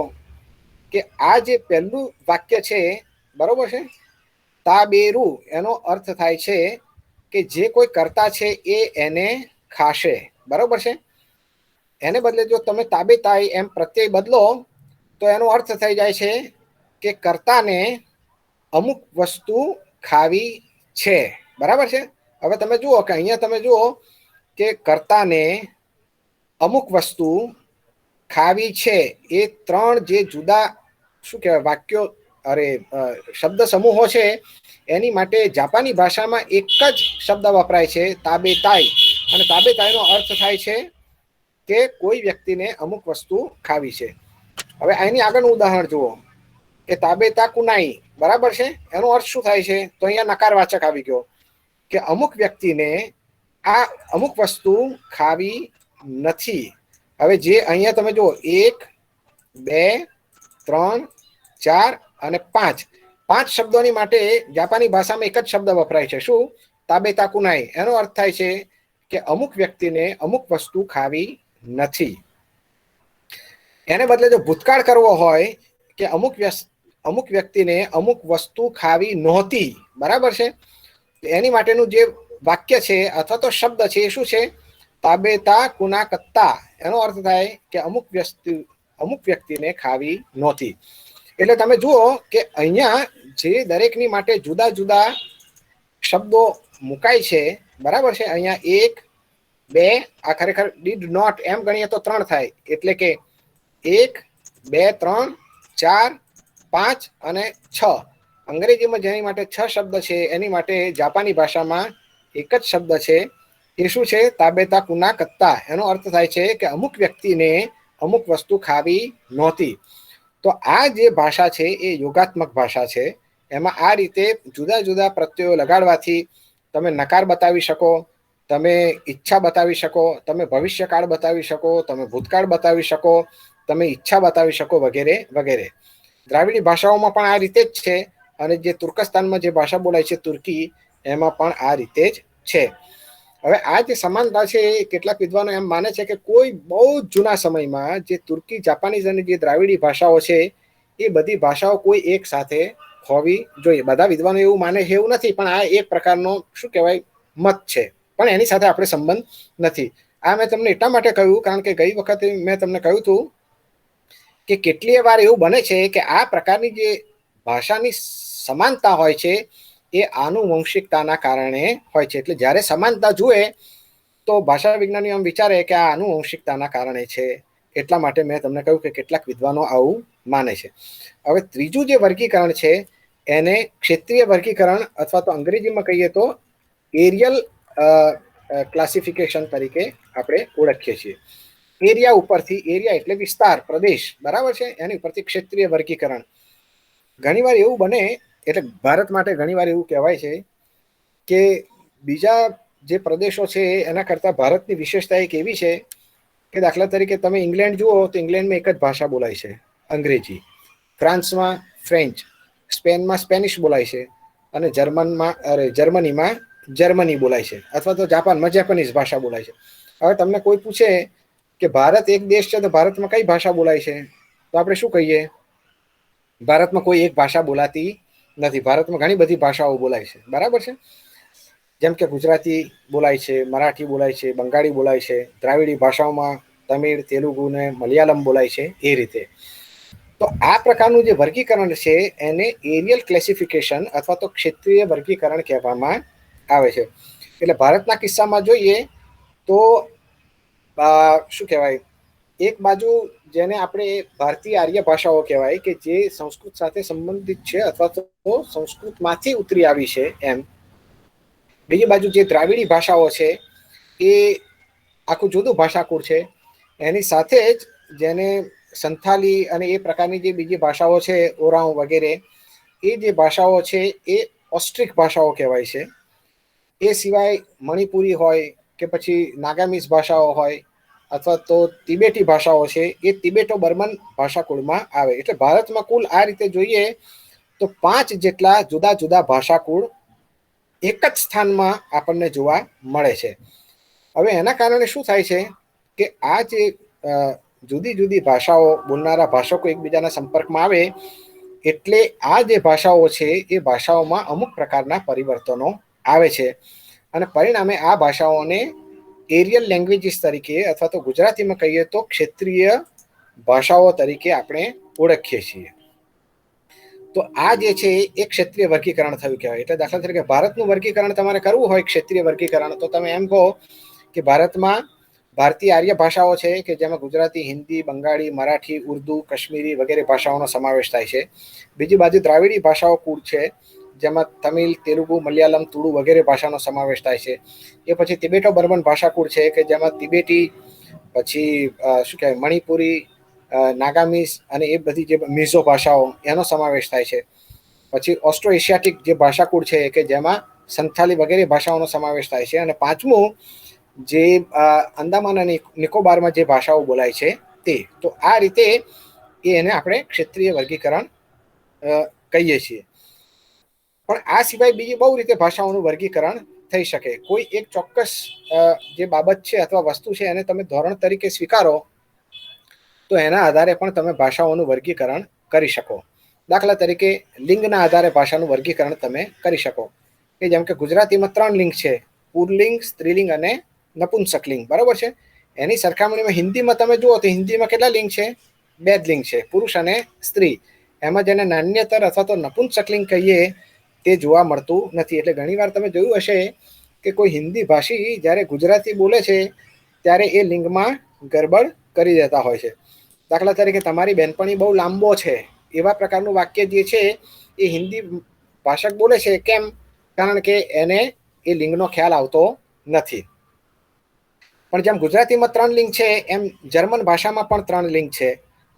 કે આ જે પહેલું વાક્ય છે, બરોબર છે, તાબેરુ, એનો અર્થ થાય છે કે જે કોઈ કરતા છે એ એને ખાશે. બરોબર છે. એને બદલે જો તમે તાબેતાઈ એમ પ્રત્યય બદલો તો એનો અર્થ થઈ જાય છે કે કર્તાને અમુક વસ્તુ ખાવી છે. બરાબર છે. હવે તમે જુઓ કે અહીંયા તમે જુઓ કે કર્તાને અમુક વસ્તુ ખાવી છે. એ ત્રણ જે જુદા શું કહેવાય વાક્યો શબ્દ સમૂહો છે એની માટે જાપાની ભાષામાં એક જ શબ્દ વપરાય છે, તાબેતાઈ. અને તાબેતાઈનો અર્થ થાય છે કે કોઈ વ્યક્તિને અમુક વસ્તુ ખાવી છે. હવે અહીંની આગળનું ઉદાહરણ જુઓ કે તાબેતા કુનાઈ. બરાબર છે. એનો અર્થ શું થાય છે? તો અહીંયા નકારવાચક આવી ગયો કે અમુક વ્યક્તિને આ અમુક વસ્તુ ખાવી નથી. હવે જે અહીંયા તમે જુઓ 1, 2, 3, 4 અને 5, 5 શબ્દોની માટે જાપાની ભાષામાં એક જ શબ્દ વપરાય છે. શું? તાબેતા કુનાઈ. એનો અર્થ થાય છે કે અમુક વ્યક્તિને અમુક વસ્તુ ખાવી નથી. એને બદલે જો ભૂતકાળ કરવો હોય કે અમુક વ્યક્તિને અમુક વસ્તુ ખાવી નહોતી. બરાબર છે. એની માટેનું જે વાક્ય છે અથવા તો શબ્દ છે એ શું છે? તાબેતા કુનાકત્તા. એનો અર્થ થાય કે અમુક વ્યક્તિને ખાવી નહોતી. એટલે તમે જુઓ કે અહીંયા જે દરેકની માટે જુદા જુદા શબ્દો મુકાય છે. બરાબર છે. અહીંયા 1, 2, આ ખરેખર ડીડ નોટ એમ ગણીએ તો 3 થાય. એટલે કે 1, 2, 3, 4, 5 અને 6. અંગ્રેજીમાં જેની માટે 6 શબ્દ છે એની માટે જાપાની ભાષામાં એક જ શબ્દ છે. એ શું છે? તાબેતા કુના કત્તા. એનો અર્થ થાય છે કે અમુક વ્યક્તિને અમુક વસ્તુ ખાવી નહોતી. તો આ જે ભાષા છે એ યોગાત્મક ભાષા છે. એમાં આ રીતે જુદા જુદા પ્રત્યયો લગાડવાથી તમે નકાર બતાવી શકો, તમે ઈચ્છા બતાવી શકો, તમે ભવિષ્યકાળ બતાવી શકો, તમે ભૂતકાળ બતાવી શકો, તમે ઈચ્છા બતાવી શકો, વગેરે વગેરે. દ્રાવિડી ભાષાઓમાં પણ આ રીતે જ છે. અને જે તુર્કસ્તાનમાં જે ભાષા બોલાય છે તુર્કી, એમાં પણ આ રીતે જ છે. હવે આ જે સમાનતા છે એ કેટલાક વિદ્વાનો એમ માને છે કે કોઈ બહુ જૂના સમયમાં જે તુર્કી, જાપાનીઝ અને જે દ્રાવિડી ભાષાઓ છે એ બધી ભાષાઓ કોઈ એક સાથે હોવી જોઈએ. બધા વિદ્વાનો એવું માને છે એવું નથી, પણ આ એક પ્રકારનો શું કહેવાય મત છે. પણ એની સાથે આપણે સંબંધ નથી. આ મેં તમને એટલા માટે કહ્યું કારણ કે ગઈ વખતે મેં તમને કહ્યું હતું કે કેટલીય વાર એવું બને છે કે આ પ્રકારની જે ભાષાની સમાનતા હોય છે એ આનુવંશિકતાના કારણે હોય છે. એટલે જ્યારે સમાનતા જુએ તો ભાષા વિજ્ઞાનીઓ એમ વિચારે કે આ આનુવંશિકતાના કારણે છે. એટલા માટે મેં તમને કહ્યું કે કેટલાક વિદ્વાનો આવું માને છે. હવે ત્રીજું જે વર્ગીકરણ છે એને ક્ષેત્રીય વર્ગીકરણ અથવા તો અંગ્રેજીમાં કહીએ તો એરિયલ ક્લાસિફિકેશન તરીકે આપણે ઓળખીએ છીએ. એરિયા ઉપરથી, એરિયા એટલે વિસ્તાર, પ્રદેશ, બરાબર છે, એની ઉપરથી ક્ષેત્રીય વર્ગીકરણ. ઘણીવાર એવું બને, એટલે ભારત માટે ઘણીવાર એવું કહેવાય છે કે બીજા જે પ્રદેશો છે એના કરતાં ભારતની વિશેષતા એક એવી છે કે દાખલા તરીકે તમે ઇંગ્લેન્ડ જુઓ તો ઇંગ્લેન્ડમાં એક જ ભાષા બોલાય છે, અંગ્રેજી. ફ્રાન્સમાં ફ્રેન્ચ, સ્પેનમાં સ્પેનિશ બોલાય છે, અને જર્મનીમાં જર્મની બોલાય છે, અથવા તો જાપાનમાં જાપાનીઝ ભાષા બોલાય છે. હવે તમને કોઈ પૂછે કે ભારત એક દેશ છે તો ભારતમાં કઈ ભાષા બોલાય છે, તો આપણે શું કહીએ? ભારતમાં કોઈ એક ભાષા બોલાતી નથી. ભારતમાં ઘણી બધી ભાષાઓ બોલાય છે, બરાબર છે. જેમ કે ગુજરાતી બોલાય છે, મરાઠી બોલાય છે, બંગાળી બોલાય છે, દ્રાવિડી ભાષાઓમાં તમિળ, તેલુગુ ને મલયાલમ બોલાય છે. એ રીતે તો આ પ્રકારનું જે વર્ગીકરણ છે એને એરિયલ ક્લાસિફિકેશન અથવા તો ક્ષેત્રીય વર્ગીકરણ કહેવામાં આવે છે. એટલે ભારતના કિસ્સામાં જોઈએ તો શું કહેવાય, એક બાજુ જેને આપણે ભારતીય આર્ય ભાષાઓ કહેવાય કે જે સંસ્કૃત સાથે સંબંધિત છે અથવા તો સંસ્કૃતમાંથી ઉતરી આવી છે એમ. બીજી બાજુ જે દ્રાવિડી ભાષાઓ છે એ આખું જુદું ભાષાકુળ છે. એની સાથે જ જેને સંથાલી અને એ પ્રકારની જે બીજી ભાષાઓ છે, ઓરાઉ વગેરે, એ જે ભાષાઓ છે એ ઓસ્ટ્રિક ભાષાઓ કહેવાય છે. એ સિવાય મણિપુરી હોય કે પછી નાગામીઝ ભાષાઓ હોય અથવા તો તિબેટી ભાષાઓ છે, એ તિબેટો બર્મન ભાષાકુળમાં આવે. એટલે ભારતમાં કુલ આ રીતે જોઈએ તો 5 જેટલા જુદા જુદા ભાષાકુળ એક જ સ્થાનમાં આપણને જોવા મળે છે. હવે એના કારણે શું થાય છે કે આ જે જુદી જુદી ભાષાઓ બોલનારા ભાષકો એકબીજાના સંપર્કમાં આવે એટલે આ જે ભાષાઓ છે એ ભાષાઓમાં અમુક પ્રકારના પરિવર્તનો આવે છે. અને પરિણામે આ ભાષાઓને એરિયલ લેંગ્વેજીસ તરીકે અથવા તો ગુજરાતીમાં કહીએ તો ક્ષેત્રીય ભાષાઓ તરીકે આપણે ઓળખીએ છીએ. તો આ જે છે એ ક્ષેત્રીય વર્ગીકરણ થયું કહેવાય. એટલે દાખલા તરીકે ભારતનું વર્ગીકરણ તમારે કરવું હોય ક્ષેત્રીય વર્ગીકરણ, તો તમે એમ કહો કે ભારતમાં ભારતીય આર્ય ભાષાઓ છે કે જેમાં ગુજરાતી, હિન્દી, બંગાળી, મરાઠી, ઉર્દુ, કશ્મીરી વગેરે ભાષાઓનો સમાવેશ થાય છે. બીજી બાજુ દ્રાવિડી ભાષાઓ કુળ છે જેમાં તમિલ, તેલુગુ, મલયાલમ, તુળુ વગેરે ભાષાનો સમાવેશ થાય છે. એ પછી તિબેટો બર્મન ભાષાકુળ છે કે જેમાં તિબેટી, પછી શું કહેવાય મણિપુરી, નાગામીઝ અને એ બધી જે મિઝો ભાષાઓ એનો સમાવેશ થાય છે. પછી ઓસ્ટ્રો એશિયાટિક જે ભાષાકુળ છે કે જેમાં સંથાલી વગેરે ભાષાઓનો સમાવેશ થાય છે. અને પાંચમું જે અંદામાન અને નિકોબારમાં જે ભાષાઓ બોલાય છે તે. તો આ રીતે એને આપણે ક્ષેત્રીય વર્ગીકરણ કહીએ છીએ. પણ આ સિવાય બીજી બહુ રીતે ભાષાઓનું વર્ગીકરણ થઈ શકે. કોઈ એક ચોક્કસ જે બાબત છે અથવા વસ્તુ છે એને તમે ધોરણ તરીકે સ્વીકારો તો એના આધારે પણ તમે ભાષાઓનું વર્ગીકરણ કરી શકો. દાખલા તરીકે લિંગના આધારે ભાષાનું વર્ગીકરણ તમે કરી શકો. કે જેમ કે ગુજરાતીમાં 3 લિંગ છે, પુલ્લિંગ, સ્ત્રીલિંગ અને નપુંસકલિંગ, બરાબર છે. એની સરખામણીમાં હિન્દીમાં તમે જુઓ તો હિન્દીમાં કેટલા લિંગ છે? 2 જ લિંગ છે, પુરુષ અને સ્ત્રી. એમાં જેને નાન્યતર અથવા તો નપુંસકલિંગ કહીએ તે જોવા મળતું નથી. એટલે ઘણીવાર તમે જોયું હશે કે કોઈ હિન્દી ભાષી જ્યારે ગુજરાતી બોલે છે ત્યારે એ લિંગમાં ગરબડ કરી દેતા હોય છે. દાખલા તરીકે તમારી બેનપણી બહુ લાંબો છે, એવા પ્રકારનું વાક્ય જે છે એ હિન્દી ભાષક બોલે છે. કેમ? કારણ કે એને એ લિંગનો ખ્યાલ આવતો નથી. પણ જેમ ગુજરાતીમાં 3 લિંગ છે એમ જર્મન ભાષામાં પણ 3 લિંગ છે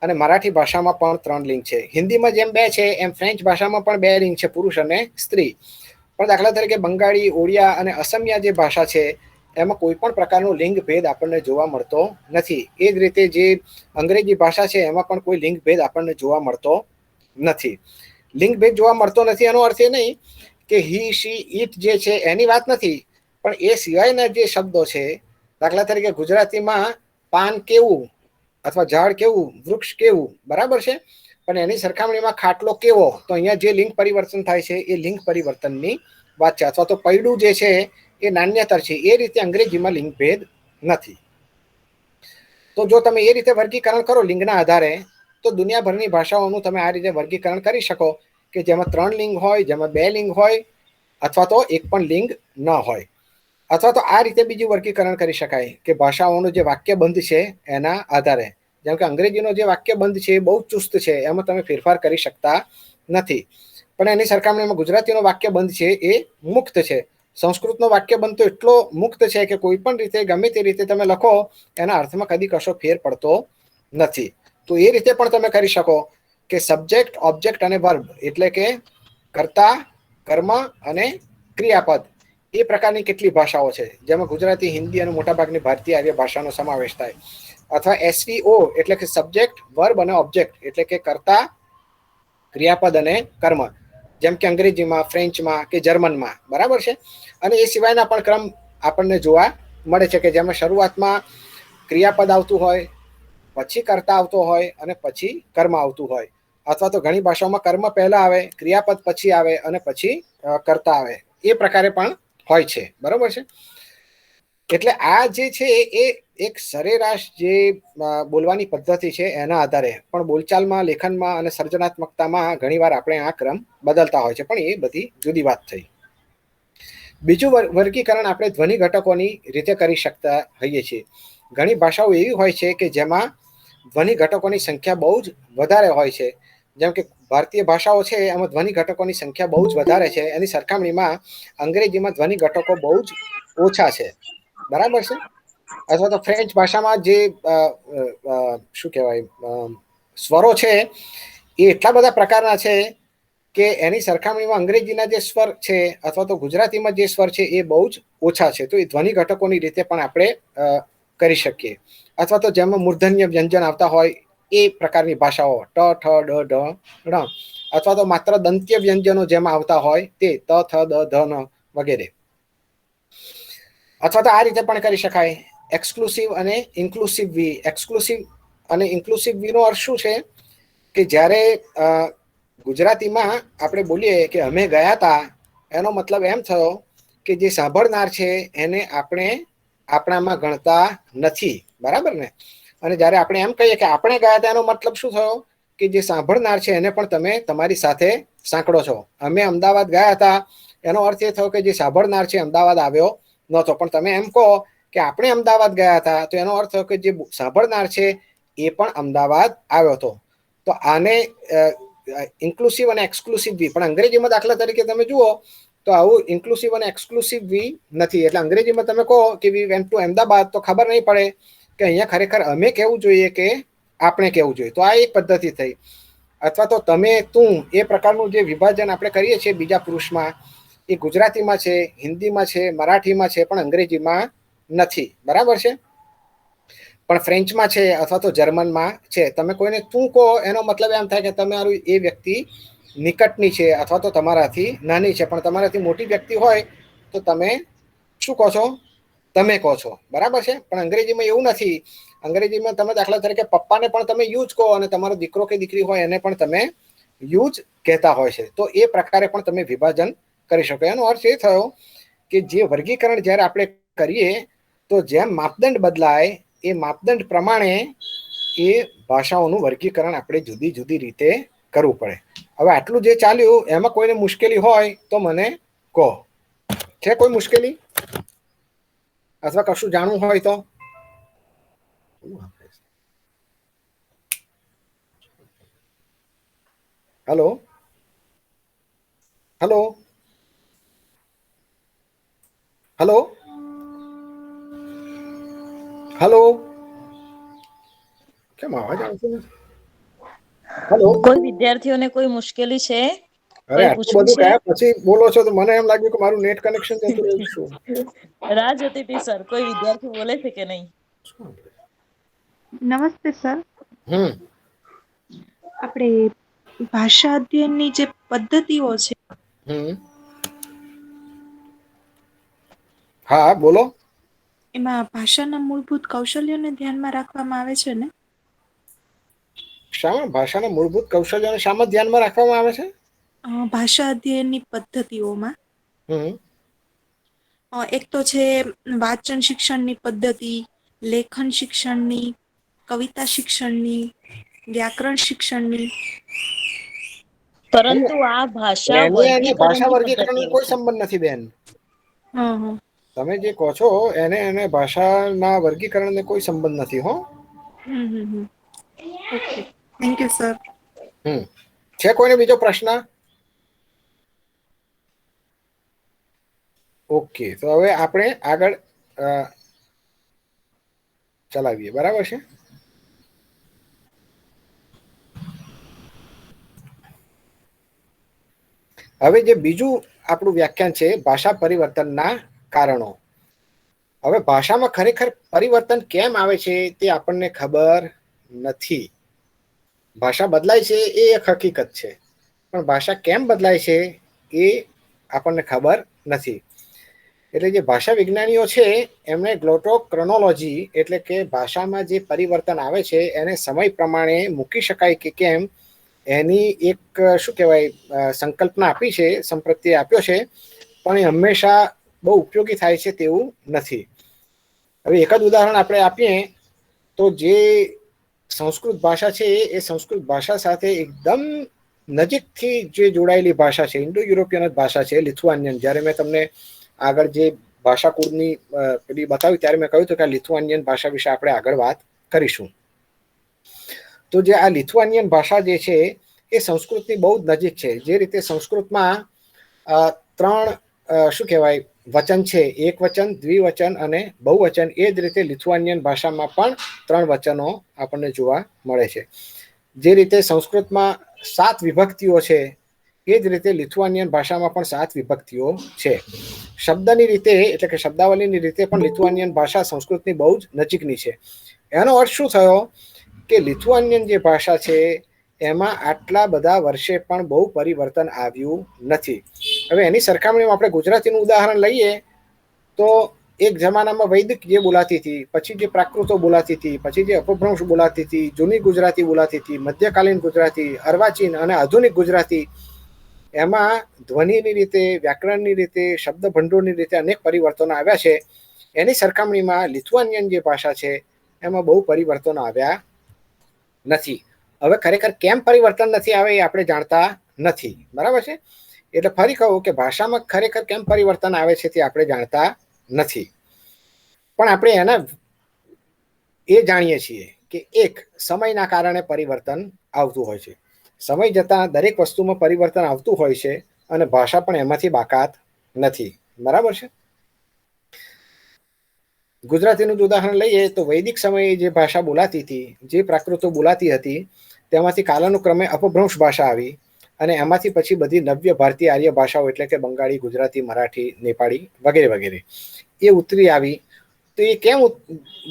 અને મરાઠી ભાષામાં પણ 3 લિંગ છે. હિન્દીમાં જેમ 2 છે એમ ફ્રેન્ચ ભાષામાં પણ 2 લિંગ છે, પુરુષ અને સ્ત્રી. પણ દાખલા તરીકે બંગાળી, ઓડિયા અને અસમિયા જે ભાષા છે એમાં કોઈ પણ પ્રકારનો લિંગ ભેદ આપણને જોવા મળતો નથી. એ જ રીતે જે અંગ્રેજી ભાષા છે એમાં પણ કોઈ લિંગ ભેદ આપણને જોવા મળતો નથી. લિંગ ભેદ જોવા મળતો નથી એનો અર્થ એ નહીં કે હી, શી, ઈટ જે છે એની વાત નથી, પણ એ સિવાયના જે શબ્દો છે, દાખલા તરીકે ગુજરાતીમાં પાન કેવું અથવા ઝાડ કેવું, વૃક્ષ કેવું, બરાબર છે, પણ એની સરખામણીમાં ખાટલો કેવો, તો અહીંયા જે લિંગ પરિવર્તન થાય છે એ લિંગ પરિવર્તનની વાત છે. અથવા તો પૈડું જે છે એ નાન્યતર છે. એ રીતે અંગ્રેજીમાં લિંગ ભેદ નથી. તો જો તમે એ રીતે વર્ગીકરણ કરો લિંગના આધારે, તો દુનિયાભરની ભાષાઓનું તમે આ રીતે વર્ગીકરણ કરી શકો કે જેમાં 3 લિંગ હોય, જેમાં 2 લિંગ હોય, અથવા તો એક પણ લિંગ ન હોય. અથવા તો આ રીતે બીજું વર્ગીકરણ કરી શકાય કે ભાષાઓનું જે વાક્યબંધ છે એના આધારે. જેમ કે અંગ્રેજીનો જે વાક્યબંધ છે એ બહુ ચુસ્ત છે, એમાં તમે ફેરફાર કરી શકતા નથી. પણ એની સરખામણીમાં ગુજરાતીનો વાક્યબંધ છે એ મુક્ત છે. સંસ્કૃતનો વાક્યબંધ તો એટલો મુક્ત છે કે કોઈ પણ રીતે ગમે તે રીતે તમે લખો એના અર્થમાં કદી કશો ફેર પડતો નથી. તો એ રીતે પણ તમે કરી શકો કે સબ્જેક્ટ, ઓબ્જેક્ટ અને વર્બ, એટલે કે કર્તા, કર્મ અને ક્રિયાપદ, એ પ્રકારની કેટલી ભાષાઓ છે જેમાં ગુજરાતી, હિન્દી અને મોટાભાગની ભારતીય આર્ય ભાષાનો સમાવેશ થાય. અથવા SVO એટલે કે સબ્જેક્ટ, વર્બ અને ઓબ્જેક્ટ, એટલે કે કર્તા, ક્રિયાપદ અને કર્મ, જેમ કે અંગ્રેજીમાં, ફ્રેન્ચમાં કે જર્મનમાં, બરાબર છે. અને એ સિવાયના પણ ક્રમ આપણને જોવા મળે છે કે જેમાં શરૂઆતમાં ક્રિયાપદ આવતું હોય, પછી કર્તા આવતો હોય અને પછી કર્મ આવતું હોય. અથવા તો ઘણી ભાષાઓમાં કર્મ પહેલા આવે, ક્રિયાપદ પછી આવે અને પછી કર્તા આવે. એ પ્રકારે પણ હોય છે, બરોબર છે. એટલે આ જે છે એ એક સરેરાશ જે બોલવાની પદ્ધતિ છે એના આધારે, પણ બોલચાલમાં, લેખનમાં અને સર્જનાત્મકતામાં ઘણીવાર આપણે આ ક્રમ બદલતા હોય છે, પણ એ બધી જુદી વાત થઈ. બીજું વર્ગીકરણ આપણે ધ્વનિ ઘટકોની રીતે કરી શકતા હોઈએ છીએ. ઘણી ભાષાઓ એવી હોય છે કે જેમાં ધ્વનિ ઘટકોની સંખ્યા બહુ જ વધારે હોય છે. જેમ કે ભારતીય ભાષાઓ છે એમાં ધ્વનિ ઘટકોની સંખ્યા બહુ જ વધારે છે. એની સરખામણીમાં અંગ્રેજીમાં ધ્વનિ ઘટકો બહુ જ ઓછા છે, બરાબર છે. અથવા તો ફ્રેન્ચ ભાષામાં જે શું કહેવાય સ્વરો છે એ એટલા બધા પ્રકારના છે કે એની સરખામણીમાં અંગ્રેજીના જે સ્વર છે અથવા તો ગુજરાતીમાં જે સ્વર છે એ બહુ જ ઓછા છે. તો એ ધ્વનિ ઘટકોની રીતે પણ આપણે કરી શકીએ. અથવા તો જેમાં મૂર્ધન્ય વ્યંજન આવતા હોય એ પ્રકારની ભાષાઓ, ટ, ઠ, ડ, ઢ, ણ, અથવા તો માત્ર દંત્ય વ્યંજનો જેમાં આવતા હોય તે ત, થ, દ, ધ, ન વગેરે. અથવા તો આ રીતે પણ કરી શકાય, એક્સક્લુસિવ અને ઇન્ક્લુસિવ વી. એક્સક્લુસિવ અને ઇન્ક્લુસિવ વી નો અર્થ શું છે કે જ્યારે ગુજરાતીમાં આપણે બોલીએ કે અમે ગયા હતા, એનો મતલબ એમ થયો કે જે સાંભળનાર છે એને આપણે આપણામાં ગણતા નથી, બરાબર ને. અને જ્યારે આપણે એમ કહીએ કે આપણે ગયા હતા, એનો મતલબ શું થયો કે જે સાંભળનાર છે એને પણ તમે તમારી સાથે સાંકળો છો. અમે અમદાવાદ ગયા હતા, એનો અર્થ એ થયો કે જે સાંભળનાર છે અમદાવાદ આવ્યો નહોતો. પણ તમે એમ કહો કે આપણે અમદાવાદ ગયા હતા, તો એનો અર્થ થયો કે જે સાંભળનાર છે એ પણ અમદાવાદ આવ્યો હતો. તો આને ઇન્ક્લુસિવ અને એક્સક્લુસિવ વી. પણ અંગ્રેજીમાં દાખલા તરીકે તમે જુઓ તો આવું ઇન્ક્લુસિવ અને એક્સક્લુસિવ વી નથી. એટલે અંગ્રેજીમાં તમે કહો કે વી વેન્ટ ટુ અમદાવાદ, તો ખબર નહીં પડે કે અહીંયા ખરેખર અમે કહેવું જોઈએ કે આપણે કહેવું જોઈએ. તો આ એક પદ્ધતિ થઈ. અથવા તો તમે, તું, એ પ્રકારનું જે વિભાજન આપણે કરીએ છીએ બીજા પુરુષમાં, એ ગુજરાતીમાં છે, હિન્દીમાં છે, મરાઠીમાં છે, પણ અંગ્રેજીમાં નથી, બરાબર છે. પણ ફ્રેન્ચમાં છે અથવા તો જર્મનમાં છે. તમે કોઈને તું કહો એનો મતલબ એમ થાય કે તમારું એ વ્યક્તિ નિકટની છે અથવા તો તમારાથી નાની છે. પણ તમારાથી મોટી વ્યક્તિ હોય તો તમે શું કહો છો? તમે કહો છો, બરાબર છે. પણ અંગ્રેજીમાં એવું નથી. અંગ્રેજીમાં તમે દાખલા તરીકે પપ્પાને પણ તમે યુ જ કહો અને તમારો દીકરો કે દીકરી હોય એને પણ તમે યુ જ કહેતા હોય છે. તો એ પ્રકારે પણ તમે વિભાજન કરી શકો. એનો અર્થ એ થયો કે જે વર્ગીકરણ જ્યારે આપણે કરીએ તો જેમ માપદંડ બદલાય એ માપદંડ પ્રમાણે એ ભાષાઓનું વર્ગીકરણ આપણે જુદી જુદી રીતે કરવું પડે. હવે આટલું જે ચાલ્યું એમાં કોઈને મુશ્કેલી હોય તો મને કહો. છે કોઈ મુશ્કેલી અથવા કશું જાણવું હોય તો? હેલો. હલો હલો હલો, કેમ અવાજ આવતો નથી? હલો, કોઈ વિદ્યાર્થીઓને કોઈ મુશ્કેલી છે? અરે કોઈ આટલું પૂછવું બધું છે? કયા પછી બોલો છો તો મને એમ લાગ્યું કે મારું નેટ કનેક્શન જતું રહ્યું શું. રાહ જોતી હતી સર, કોઈ વિદ્યાર્થી બોલે છે કે નહીં? નમસ્તે સર. હમ આપણે ભાષા અધ્યયનની જે પદ્ધતિઓ છે હમ હા બોલો. એમાં ભાષાના મૂળભૂત કૌશલ્યોને ધ્યાનમાં રાખવામાં આવે છે ને? શામાં ભાષાના મૂળભૂત કૌશલ્યોને શામાં ધ્યાનમાં રાખવામાં આવે છે? ભાષા અધ્યયનની પદ્ધતિઓમાં હમ એક તો છે વાંચન શિક્ષણની પદ્ધતિ, લેખન શિક્ષણની, કવિતા શિક્ષણની, વ્યાકરણ શિક્ષણની. પરંતુ આ ભાષા એને અને ભાષા વર્ગીકરણની વર્ગીકરણ પદ્ધતિઓ કોઈ છે. સંબંધ નથી બેન. હા હા. તમે જે કહો છો એને ભાષાના વર્ગીકરણને કોઈ સંબંધ નથી હો. Okay, thank you sir. હમ છે કોઈને બીજો પ્રશ્ન? ઓકે, તો હવે આપણે આગળ ચલાવીએ, બરાબર છે. હવે જે બીજું આપણું વ્યાખ્યાન છે ભાષા પરિવર્તનના કારણો. હવે ભાષામાં ખરેખર પરિવર્તન કેમ આવે છે તે આપણને ખબર નથી. ભાષા બદલાય છે એ એક હકીકત છે, પણ ભાષા કેમ બદલાય છે એ આપણને ખબર નથી. એટલે જે ભાષા વિજ્ઞાનીઓ છે એમણે ગ્લોટોક્રોનોલોજી એટલે કે ભાષામાં જે પરિવર્તન આવે છે એને સમય પ્રમાણે મૂકી શકાય કે કેમ એની એક શું કહેવાય સંકલ્પના આપી છે, સંપ્રત્ય આપ્યો છે, પણ એ હંમેશા બહુ ઉપયોગી થાય છે તેવું નથી. હવે એક જ ઉદાહરણ આપણે આપીએ તો જે સંસ્કૃત ભાષા છે એ સંસ્કૃત ભાષા સાથે એકદમ નજીકથી જે જોડાયેલી ભાષા છે, ઇન્ડો યુરોપિયન જ ભાષા છે, લિથુઆનિયન. જ્યારે મેં તમને આગળ જે ભાષા કુળની પેલી બતાવી ત્યારે મેં કહ્યું હતું કે આ લિથુઆનિયન ભાષા વિશે આપણે આગળ વાત કરીશું. તો જે આ લિથુઆનિયન ભાષા જે છે એ સંસ્કૃતની બહુ જ નજીક છે. જે રીતે સંસ્કૃતમાં ત્રણ શું કહેવાય વચન છે, એક વચન, દ્વિવચન અને બહુવચન, એ જ રીતે લિથુઆનિયન ભાષામાં પણ ત્રણ વચનો આપણને જોવા મળે છે. જે રીતે સંસ્કૃતમાં 7 વિભક્તિઓ છે એ જ રીતે લિથુઆનિયન ભાષામાં પણ 7 વિભક્તિઓ છે. શબ્દની રીતે એટલે કે શબ્દાવલીની રીતે પણ લિથુઆનિયન ભાષા સંસ્કૃતની બહુ જ નજીકની છે. એનો અર્થ શું થયો કે લિથુઆનિયન જે ભાષા છે એમાં આટલા બધા વર્ષે પણ બહુ પરિવર્તન આવ્યું નથી. હવે એની સરખામણીમાં આપણે ગુજરાતીનું ઉદાહરણ લઈએ તો એક જમાનામાં વૈદિક જે બોલાતી હતી, પછી જે પ્રાકૃતો બોલાતી હતી, પછી જે અપભ્રંશ બોલાતી હતી, જૂની ગુજરાતી બોલાતી હતી, મધ્યકાલીન ગુજરાતી, અર્વાચીન અને આધુનિક ગુજરાતી, એમાં ધ્વનિની રીતે, વ્યાકરણની રીતે, શબ્દ ભંડોળની રીતે અનેક પરિવર્તનો આવ્યા છે. એની સરખામણીમાં લિથુઆનિયન જે ભાષા છે એમાં બહુ પરિવર્તનો આવ્યા નથી. હવે ખરેખર કેમ પરિવર્તન નથી આવે એ આપણે જાણતા નથી, બરાબર છે. એટલે ફરી કહું કે ભાષામાં ખરેખર કેમ પરિવર્તન આવે છે તે આપણે જાણતા નથી, પણ આપણે એના એ જાણીએ છીએ કે એક સમયના કારણે પરિવર્તન આવતું હોય છે. સમય જતાં દરેક વસ્તુમાં પરિવર્તન આવતું હોય છે અને ભાષા પણ એમાંથી બાકાત નથી, બરાબર છે. ગુજરાતીનું જ ઉદાહરણ લઈએ તો વૈદિક સમયે જે ભાષા બોલાતી હતી, જે પ્રાકૃતો બોલાતી હતી, તેમાંથી કાલાનુક્રમે અપભ્રંશ ભાષા આવી અને એમાંથી પછી બધી નવ્ય ભારતીય આર્ય ભાષાઓ એટલે કે બંગાળી, ગુજરાતી, મરાઠી, નેપાળી વગેરે વગેરે એ ઉતરી આવી. તો એ કેમ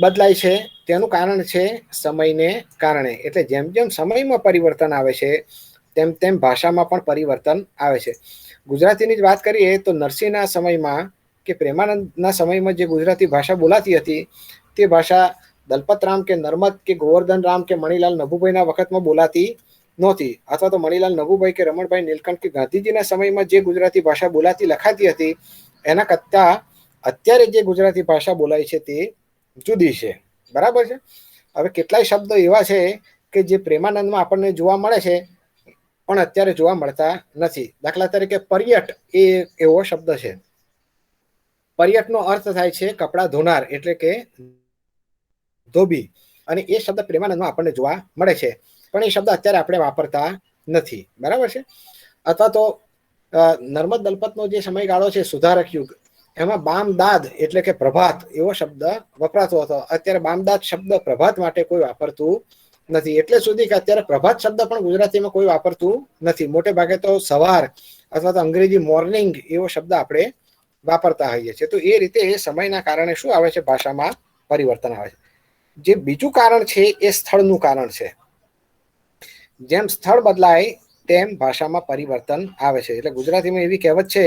બદલાય છે તેનું કારણ છે સમયને કારણે. એટલે જેમ જેમ સમયમાં પરિવર્તન આવે છે તેમ તેમ ભાષામાં પણ પરિવર્તન આવે છે. ગુજરાતીની જ વાત કરીએ તો નરસિંહના સમયમાં કે પ્રેમાનંદના સમયમાં જે ગુજરાતી ભાષા બોલાતી હતી તે ભાષા દલપતરામ કે નર્મદ કે ગોવર્ધન રામ કે મણિલાલ નભુભાઈના વખતમાં બોલાતી નહોતી, અથવા તો મણિલાલ નભુભાઈ કે રમણભાઈ નીલકંઠ કે ગાંધીજીના સમયમાં જે ગુજરાતી ભાષા બોલાતી લખાતી હતી એના કરતાં અત્યારે જે ગુજરાતી ભાષા બોલાય છે તે જુદી છે, બરાબર છે. હવે કેટલાય શબ્દો એવા છે કે જે પ્રેમાનંદમાં આપણને જોવા મળે છે પણ અત્યારે જોવા મળતા નથી. દાખલા તરીકે પર્યટ એ એવો શબ્દ છે. પર્યટનો અર્થ થાય છે કપડાં ધોનાર એટલે કે ધોબી, અને એ શબ્દ પ્રેમાનંદમાં આપણને જોવા મળે છે, પણ એ શબ્દ અત્યારે આપણે વાપરતા નથી, બરાબર છે. અથવા તો નર્મદ દલપતનો જે સમયગાળો છે સુધારક યુગ, એમાં બામદાદ એટલે કે પ્રભાત એવો શબ્દ વપરાતો હતો. અત્યારે બામદાદ શબ્દ પ્રભાત માટે કોઈ વાપરતું નથી. એટલે સુધી કે અત્યારે પ્રભાત શબ્દ પણ ગુજરાતીમાં કોઈ વાપરતું નથી. મોટે ભાગે તો સવાર અથવા તો અંગ્રેજી મોર્નિંગ એવો શબ્દ આપણે વાપરતા હોઈએ છીએ. તો એ રીતે એ સમયના કારણે શું આવે છે, ભાષામાં પરિવર્તન આવે છે. જે બીજું કારણ છે એ સ્થળનું કારણ છે. જેમ સ્થળ બદલાય તેમ ભાષામાં પરિવર્તન આવે છે. એટલે ગુજરાતીમાં એવી કહેવત છે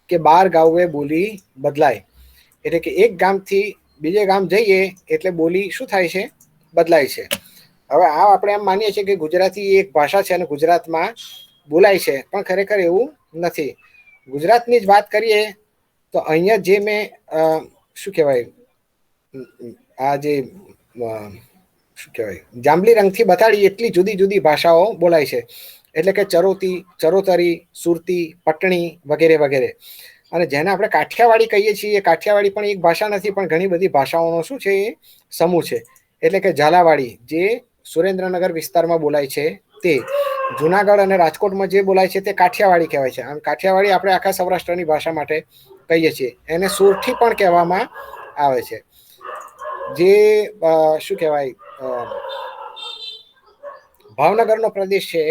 કે 12 ગાઉએ બોલી બદલાય. એટલે કે એક ગામથી બીજે ગામ જઈએ એટલે બોલી શું થાય છે, બદલાય છે. હવે આ આપણે એમ માનીએ છીએ કે ગુજરાતી એક ભાષા છે અને ગુજરાતમાં બોલાય છે, પણ ખરેખર એવું નથી. ગુજરાતની જ વાત કરીએ તો અહીંયા જે મેં શું કહેવાય, આ જે શું કહેવાય જાંબલી રંગથી બતાડી એટલી જુદી જુદી ભાષાઓ બોલાય છે. એટલે કે ચરોતી, ચરોતરી, સુરતી, પટણી વગેરે વગેરે. અને જેને આપણે કાઠિયાવાડી કહીએ છીએ, કાઠિયાવાડી પણ એક ભાષા નથી, પણ ઘણી બધી ભાષાઓનો શું છે, એ સમૂહ છે. એટલે કે ઝાલાવાડી જે સુરેન્દ્રનગર વિસ્તારમાં બોલાય છે તે, જુનાગઢ અને રાજકોટમાં જે બોલાય છે તે કાઠિયાવાડી કહેવાય છે. આમ કાઠિયાવાડી આપણે આખા સૌરાષ્ટ્રની ભાષા માટે કહીએ છીએ. એને સુરઠી પણ કહેવામાં આવે છે. જે શું કહેવાય ભાવનગરનો પ્રદેશ છે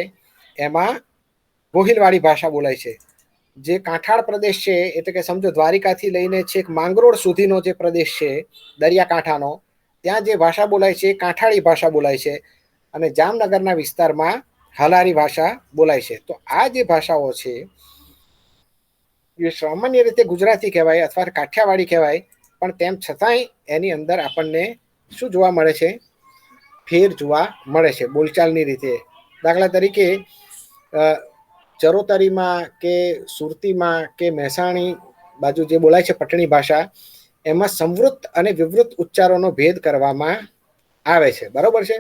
એમાં ગોહિલવાડી ભાષા બોલાય છે. જે કાંઠાળ પ્રદેશ છે, એટલે કે સમજો દ્વારિકાથી લઈને છેક માંગરોળ સુધીનો જે પ્રદેશ છે દરિયાકાંઠાનો, ત્યાં જે ભાષા બોલાય છે કાંઠાળી ભાષા બોલાય છે. અને જામનગરના વિસ્તારમાં હાલારી ભાષા બોલાય છે. તો આ જે ભાષાઓ છે એ સામાન્ય રીતે ગુજરાતી કહેવાય અથવા કાઠિયાવાડી કહેવાય, પણ તેમ છતાંય એની અંદર આપણને શું જોવા મળે છે, ફેર જોવા મળે છે બોલચાલની રીતે. દાખલા તરીકે ચરોતરીમાં કે સુરતીમાં કે મહેસાણી બાજુ જે બોલાય છે પટણી ભાષા, એમાં સંવૃત્ત અને વિવૃત્ત ઉચ્ચારોનો ભેદ કરવામાં આવે છે. બરોબર છે.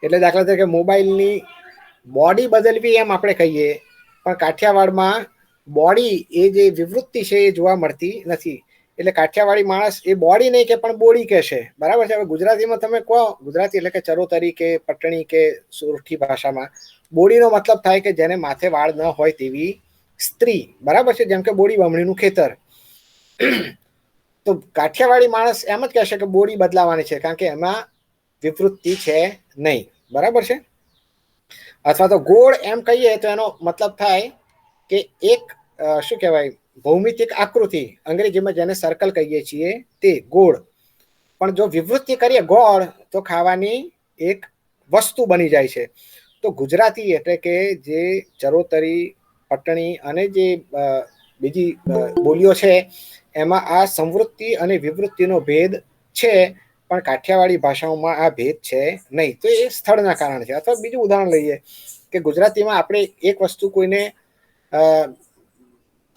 એટલે દાખલા તરીકે મોબાઈલની બોડી બદલવી એમ આપણે કહીએ, પણ કાઠિયાવાડમાં બોડી એ જે વિવૃત્તિ છે એ જોવા મળતી નથી. એટલે કાઠિયાવાડી માણસ એ બોડી નહીં કે પણ બોડી કહેશે. બરાબર છે. હવે ગુજરાતીમાં તમે કહો, ગુજરાતી એટલે કે ચરોતરી કે પટણી કે સુરઠી ભાષામાં બોડીનો મતલબ થાય કે જેને માથે વાળ ન હોય તેવી સ્ત્રી. બરાબર છે. જેમ કે બોડી બમણીનું ખેતર. તો કાઠિયાવાડી માણસ એમ જ કહેશે કે બોડી બદલાવાની છે, કારણ કે એમાં વિવૃત્તિ છે નહીં. બરાબર છે. અથવા તો ગોળ એમ કહીએ તો એનો મતલબ થાય કે એક શું કહેવાય ભૌમિતિક આકૃતિ, અંગ્રેજીમાં જેને સર્કલ કહીએ છીએ તે ગોળ. પણ જો વિવૃત્તિ કરીએ ગોળ તો ખાવાની એક વસ્તુ બની જાય છે. તો ગુજરાતી એટલે કે જે ચરોતરી, પટણી અને જે બીજી બોલીઓ છે એમાં આ સંવૃત્તિ અને વિવૃત્તિનો ભેદ છે, પણ કાઠિયાવાડી ભાષાઓમાં આ ભેદ છે નહીં. તો એ સ્થળના કારણે છે. અથવા બીજું ઉદાહરણ લઈએ કે ગુજરાતીમાં આપણે એક વસ્તુ કોઈને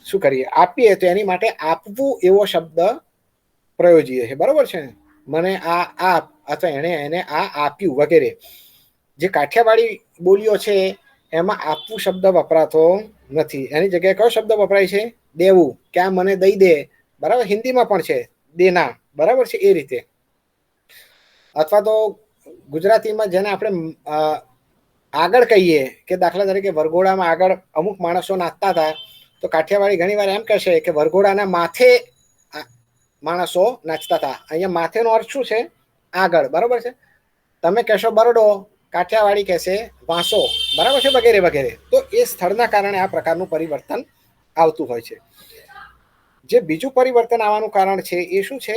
શું કરીએ, આપીએ તો એની માટે આપવું એવો શબ્દ પ્રયોજીએ છે. બરોબર છે. મને આ આપ અથવા એને આ આપ્યું વગેરે. જે કાઠિયાવાડી બોલીઓ છે એમાં આપવું શબ્દ વપરાતો નથી. એની જગ્યાએ કયો શબ્દ વપરાય છે, દેવું, કે આ મને દઈ દે. બરાબર. હિન્દીમાં પણ છે દેના. બરાબર છે. એ રીતે. અથવા તો ગુજરાતીમાં જેને આપણે આગળ કહીએ કે દાખલા તરીકે વરઘોડામાં આગળ અમુક માણસો નાચતા હતા, તો કાઠિયાવાડી ઘણીવાર એમ કહેશે કે વરઘોડાના માથે માણસો નાચતા હતા. અહીંયા માથેનો અર્થ શું છે, આગળ. બરાબર છે. તમે કહેશો બરડો, કાઠિયાવાડી કહેશે વાંસો. બરાબર છે. વગેરે વગેરે. તો એ સ્થળના કારણે આ પ્રકારનું પરિવર્તન આવતું હોય છે. જે બીજું પરિવર્તન આવવાનું કારણ છે એ શું છે,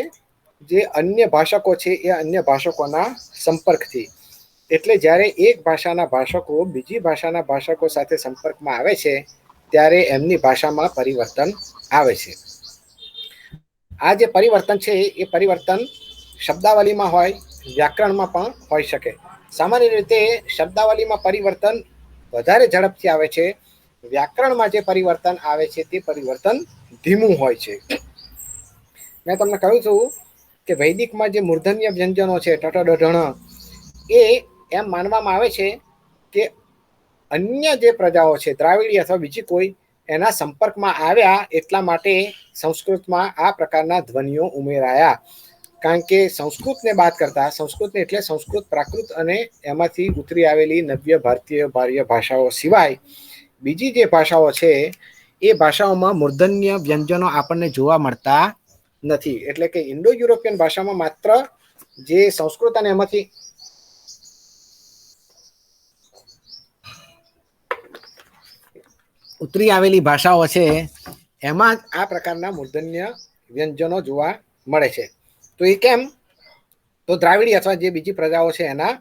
જે અન્ય ભાષકો છે એ અન્ય ભાષકોના સંપર્કથી. એટલે જ્યારે એક ભાષાના ભાષકો બીજી ભાષાના ભાષકો સાથે સંપર્કમાં આવે છે ત્યારે એમની ભાષામાં પરિવર્તન આવે છે. આ જે પરિવર્તન છે એ પરિવર્તન શબ્દાવલીમાં હોય, વ્યાકરણમાં પણ હોઈ શકે. સામાન્ય રીતે શબ્દાવલીમાં પરિવર્તન વધારે ઝડપથી આવે છે. વ્યાકરણમાં જે પરિવર્તન આવે છે તે પરિવર્તન ધીમું હોય છે. મેં તમને કહ્યું હતું કે વૈદિકમાં જે મૂર્ધન્ય વ્યંજનો છે ટટડઢણ, એ એમ માનવામાં આવે છે કે અન્ય જે પ્રજાઓ છે દ્રાવિડી અથવા બીજી કોઈ એના સંપર્કમાં આવ્યા એટલા માટે સંસ્કૃતમાં આ પ્રકારના ધ્વનિઓ ઉમેરાયા. કારણ કે સંસ્કૃતને બાદ કરતા, સંસ્કૃતને એટલે સંસ્કૃત, પ્રાકૃત અને એમાંથી ઉતરી આવેલી નવ્ય ભારતીય ભાષાઓ સિવાય બીજી જે ભાષાઓ છે એ ભાષાઓમાં મૂર્ધન્ય વ્યંજનો આપણને જોવા મળતા નથી. એટલે કે ઇન્ડો યુરોપિયન ભાષામાં માત્ર જે સંસ્કૃત અને એમાંથી ઉતરી આવેલી ભાષાઓ છે એમાં જ આ પ્રકારના મૂર્ધન્ય વ્યંજનો જોવા મળે છે. તો એ કેમ? તો દ્રાવિડી અથવા જે બીજી પ્રજાઓ છે એના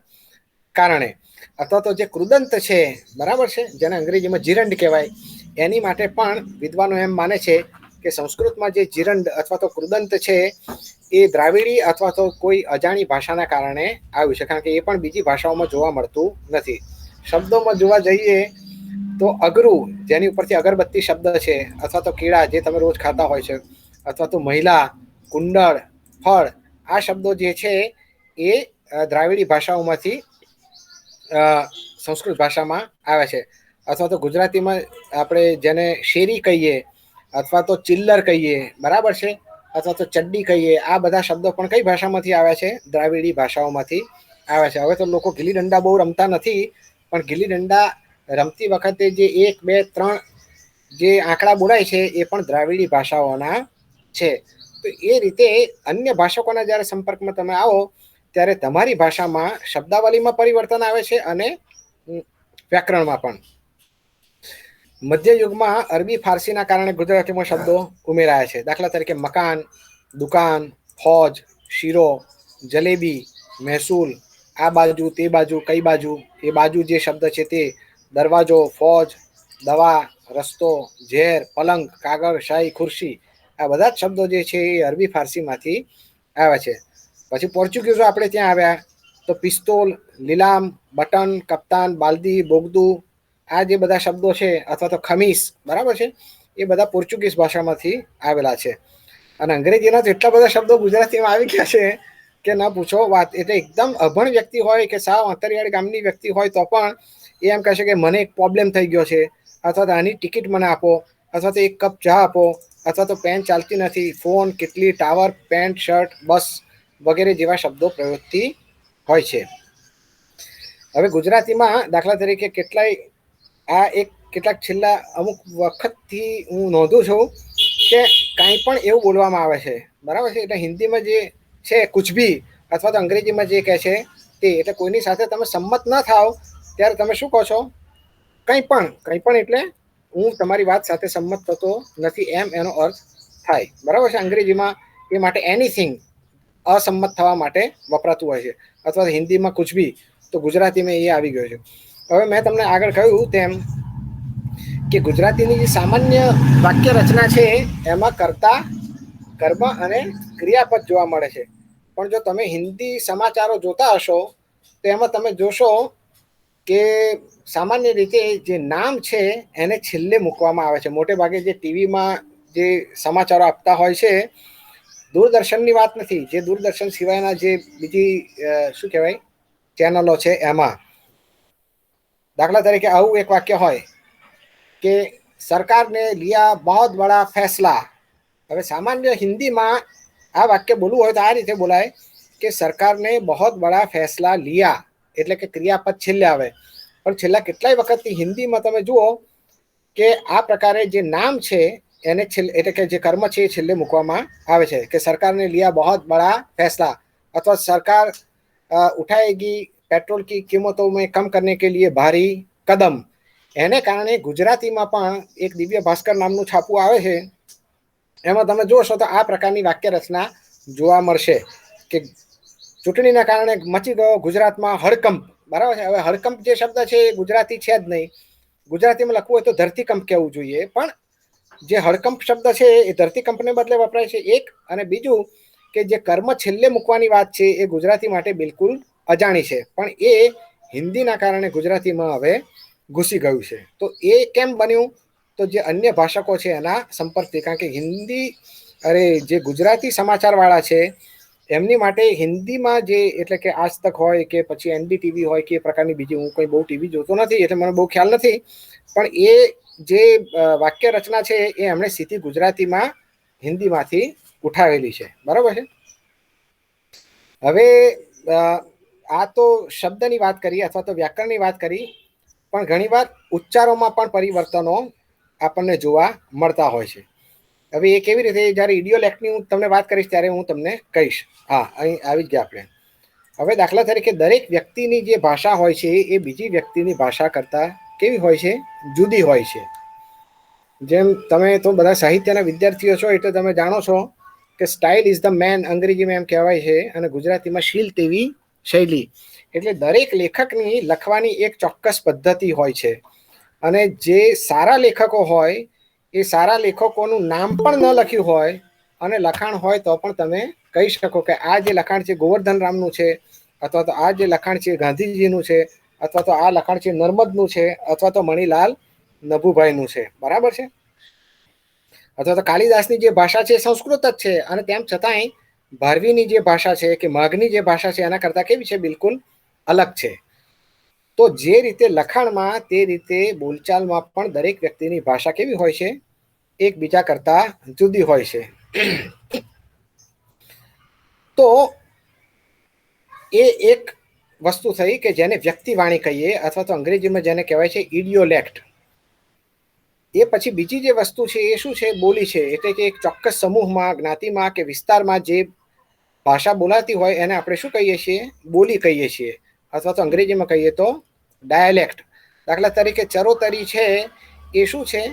કારણે, અથવા તો જે કૃદંત છે, બરાબર છે, જેને અંગ્રેજીમાં જીરંડ કહેવાય, એની માટે પણ વિદ્વાનો એમ માને છે કે સંસ્કૃતમાં જે જીરંડ અથવા તો કૃદંત છે એ દ્રાવિડી અથવા તો કોઈ અજાણી ભાષાના કારણે આવ્યું છે, કારણ કે એ પણ બીજી ભાષાઓમાં જોવા મળતું નથી. શબ્દોમાં જોવા જઈએ તો અગરું, જેની ઉપરથી અગરબત્તી શબ્દ છે, અથવા તો કેળા જે તમે રોજ ખાતા હોય છે, અથવા તો મહિલા, કુંડળ, ફળ, આ શબ્દો જે છે એ દ્રાવિડી ભાષાઓમાંથી સંસ્કૃત ભાષામાં આવે છે. અથવા તો ગુજરાતીમાં આપણે જેને શેરી કહીએ અથવા તો ચિલ્લર કહીએ, બરાબર છે, અથવા તો ચડ્ડી કહીએ, આ બધા શબ્દો પણ કઈ ભાષામાંથી આવ્યા છે? દ્રાવિડી ભાષાઓમાંથી આવ્યા છે. હવે તો લોકો ગીલી દંડા બહુ રમતા નથી, પણ ગીલી દંડા રમતી વખતે જે 1, 2, 3 જે આંકડા બોલાય છે એ પણ દ્રાવિડી ભાષાઓના છે. તો એ રીતે અન્ય ભાષકોના જ્યારે સંપર્કમાં તમે આવો ત્યારે તમારી ભાષામાં શબ્દાવલીમાં પરિવર્તન આવે છે અને વ્યાકરણમાં પણ. મધ્યયુગમાં અરબી ફારસીના કારણે ગુજરાતીમાં શબ્દો ઉમેરાયા છે. દાખલા તરીકે મકાન, દુકાન, ફોજ, શીરો, જલેબી, મહેસૂલ, આ બાજુ, તે બાજુ, કઈ બાજુ, એ બાજુ જે શબ્દ છે તે, દરવાજો, ફોજ, દવા, રસ્તો, ઝેર, પલંગ, કાગળ, શાહી, ખુરશી, આ બધા જ શબ્દો જે છે એ અરબી ફારસીમાંથી આવ્યા છે. પછી પોર્ચુગીઝો આપણે ત્યાં આવ્યા તો પિસ્તોલ, લીલામ, બટન, કપ્તાન, બાલદી, બોગદું, આ જે બધા શબ્દો છે, અથવા તો ખમીસ, બરાબર છે, એ બધા પોર્ચુગીઝ ભાષામાંથી આવેલા છે. અને અંગ્રેજીના તો એટલા બધા શબ્દો ગુજરાતીમાં આવી ગયા છે કે ન પૂછો વાત. એટલે એકદમ અભણ વ્યક્તિ હોય કે સાવ અંતરિયાળ ગામની વ્યક્તિ હોય તો પણ એ એમ કહેશે કે મને એક પ્રોબ્લેમ થઈ ગયો છે, અથવા તો આની ટિકિટ મને આપો, અથવા તો 1 કપ ચા આપો, અથવા તો પેન ચાલતી નથી, ફોન, કેટલી, ટાવર, પેન્ટ, શર્ટ, બસ વગેરે જેવા શબ્દો પ્રયોગથી હોય છે. હવે ગુજરાતીમાં દાખલા તરીકે કેટલાક છેલ્લા અમુક વખતથી હું નોંધું છું કે કાંઈ પણ એવું બોલવામાં આવે છે, બરાબર છે, એટલે હિન્દીમાં જે છે કુછ ભી, અથવા તો અંગ્રેજીમાં જે કહે છે તે, એટલે કોઈની સાથે તમે સંમત ન થાવ ત્યારે તમે શું કહો છો? કંઈ પણ એટલે હું તમારી વાત સાથે સંમત થતો નથી એમ એનો અર્થ થાય, બરાબર છે. અંગ્રેજીમાં એ માટે એનીથિંગ અસંમત થવા માટે વપરાતું હોય છે, અથવા હિન્દીમાં કુછ ભી, તો ગુજરાતીમાં એ આવી ગયો છે. હવે મેં તમને આગળ કહ્યું તેમ કે ગુજરાતીની જે સામાન્ય વાક્ય રચના છે એમાં કર્તા, કર્મ અને ક્રિયાપદ જોવા મળે છે. પણ જો તમે હિન્દી સમાચારો જોતા હશો તો એમાં તમે જોશો કે સામાન્ય રીતે જે નામ છે એને છેલ્લે મૂકવામાં આવે છે. મોટે ભાગે જે ટીવીમાં જે સમાચારો આપતા હોય છે, દૂરદર્શનની વાત નથી, જે દૂરદર્શન સિવાયના જે બીજી શું કહેવાય ચેનલો છે એમાં, દાખલા તરીકે આવું એક વાક્ય હોય કે સરકાર ને લિયા બહોત બડા ફેસલા. હવે સામાન્ય હિન્દીમાં આ વાક્ય બોલવું હોય તો આ રીતે બોલાય કે સરકારને બહોત બડા ફેસલા લિયા, એટલે કે ક્રિયાપદ છેલ્લે આવે. પણ છેલ્લા કેટલાય વખતથી હિન્દીમાં તમે જુઓ કે આ પ્રકારે જે નામ છે એને છેલ્લે, એટલે કે જે કર્મ છે એ છેલ્લે મૂકવામાં આવે છે કે સરકારને લિયા બહોત બડા ફેસલા, અથવા સરકાર ઉઠાएगी पेट्रोल की कीमतों में कम करने के लिए भारी कदम. એને કારણે ગુજરાતીમાં પણ એક દિવ્ય ભાસ્કર નામનું છાપું આવે છે, એમાં તમે જોશો તો આ પ્રકારની વાક્ય રચના જોવા મળશે કે ચૂંટણીના કારણે મચી ગયો ગુજરાતમાં હડકંપ, બરાબર છે. હવે હડકંપ જે શબ્દ છે એ ગુજરાતી છે જ નહીં, ગુજરાતીમાં લખવું હોય તો ધરતીકંપ કહેવું જોઈએ, પણ જે હડકંપ શબ્દ છે એ ધરતીકંપને બદલે વપરાય છે એક, અને બીજું કે જે કર્મ છેલ્લે મૂકવાની વાત છે એ ગુજરાતી માટે બિલકુલ અજાણી છે, પણ એ હિન્દીના કારણે ગુજરાતીમાં હવે ઘૂસી ગયું છે. તો એ કેમ બન્યું? તો જે અન્ય ભાષકો છે એના સંપર્કથી, કારણ કે જે ગુજરાતી સમાચારવાળા છે એમની માટે હિન્દીમાં જે, એટલે કે આજ તક હોય કે પછી એનડીટીવી હોય કે એ પ્રકારની બીજી, હું કોઈ બહુ ટીવી જોતો નથી એટલે મને બહુ ખ્યાલ નથી, પણ એ જે વાક્ય રચના છે એ એમણે સીધી ગુજરાતીમાં હિન્દીમાંથી ઉઠાવેલી છે, બરાબર છે. હવે આ તો શબ્દની વાત કરી અથવા તો વ્યાકરણની વાત કરી, પણ ઘણીવાર ઉચ્ચારોમાં પણ પરિવર્તનો આપણને જોવા મળતા હોય છે. હવે એ કેવી રીતે, જ્યારે ઇડિયોલેક્ટની હું તમને વાત કરીશ ત્યારે હું તમને કહીશ. હા, અહીં આવી જ ગયા આપણે. હવે દાખલા તરીકે દરેક વ્યક્તિની જે ભાષા હોય છે એ બીજી વ્યક્તિની ભાષા કરતાં કેવી હોય છે? જુદી હોય છે. જેમ તમે તો બધા સાહિત્યના વિદ્યાર્થીઓ છો એટલે તમે જાણો છો કે સ્ટાઇલ ઇઝ ધ મેન અંગ્રેજીમાં એમ કહેવાય છે, અને ગુજરાતીમાં શીલ તેવી શૈલી. એટલે દરેક લેખકની લખવાની એક ચોક્કસ પદ્ધતિ હોય છે, અને જે સારા લેખકો હોય એ સારા લેખકોનું નામ પણ ન લખ્યું હોય અને લખાણ હોય તો પણ તમે કહી શકો કે આ જે લખાણ છે ગોવર્ધન રામનું છે, અથવા તો આ જે લખાણ છે ગાંધીજીનું છે, અથવા તો આ લખાણ છે નર્મદનું છે, અથવા તો મણિલાલ નભુભાઈનું છે. બરાબર છે? અથવા તો કાલિદાસની જે ભાષા છે સંસ્કૃત જ છે, અને તેમ છતાંય ભારવીની જે ભાષા છે કે માઘની જે ભાષા છે એના કરતાં કેવી છે? બિલકુલ અલગ છે. તો જે રીતે લખાણમાં તે રીતે બોલચાલમાં પણ દરેક વ્યક્તિની ભાષા કેવી હોય છે? એકબીજા કરતા જુદી હોય છે. તો એ એક વસ્તુ થઈ કે જેને વ્યક્તિવાણી કહીએ, અથવા તો અંગ્રેજીમાં જેને કહેવાય છે ઇડિયોલેક્ટ. એ પછી બીજી જે વસ્તુ છે એ શું છે? બોલી છે. એટલે કે એક ચોક્કસ સમૂહમાં, જ્ઞાતિમાં કે વિસ્તારમાં જે ભાષા બોલાતી હોય એને આપણે શું કહીએ છીએ? બોલી કહીએ છીએ, અથવા તો અંગ્રેજીમાં કહીએ તો ડાયલેક્ટ. દાખલા તરીકે ચરોતરી છે એ શું છે?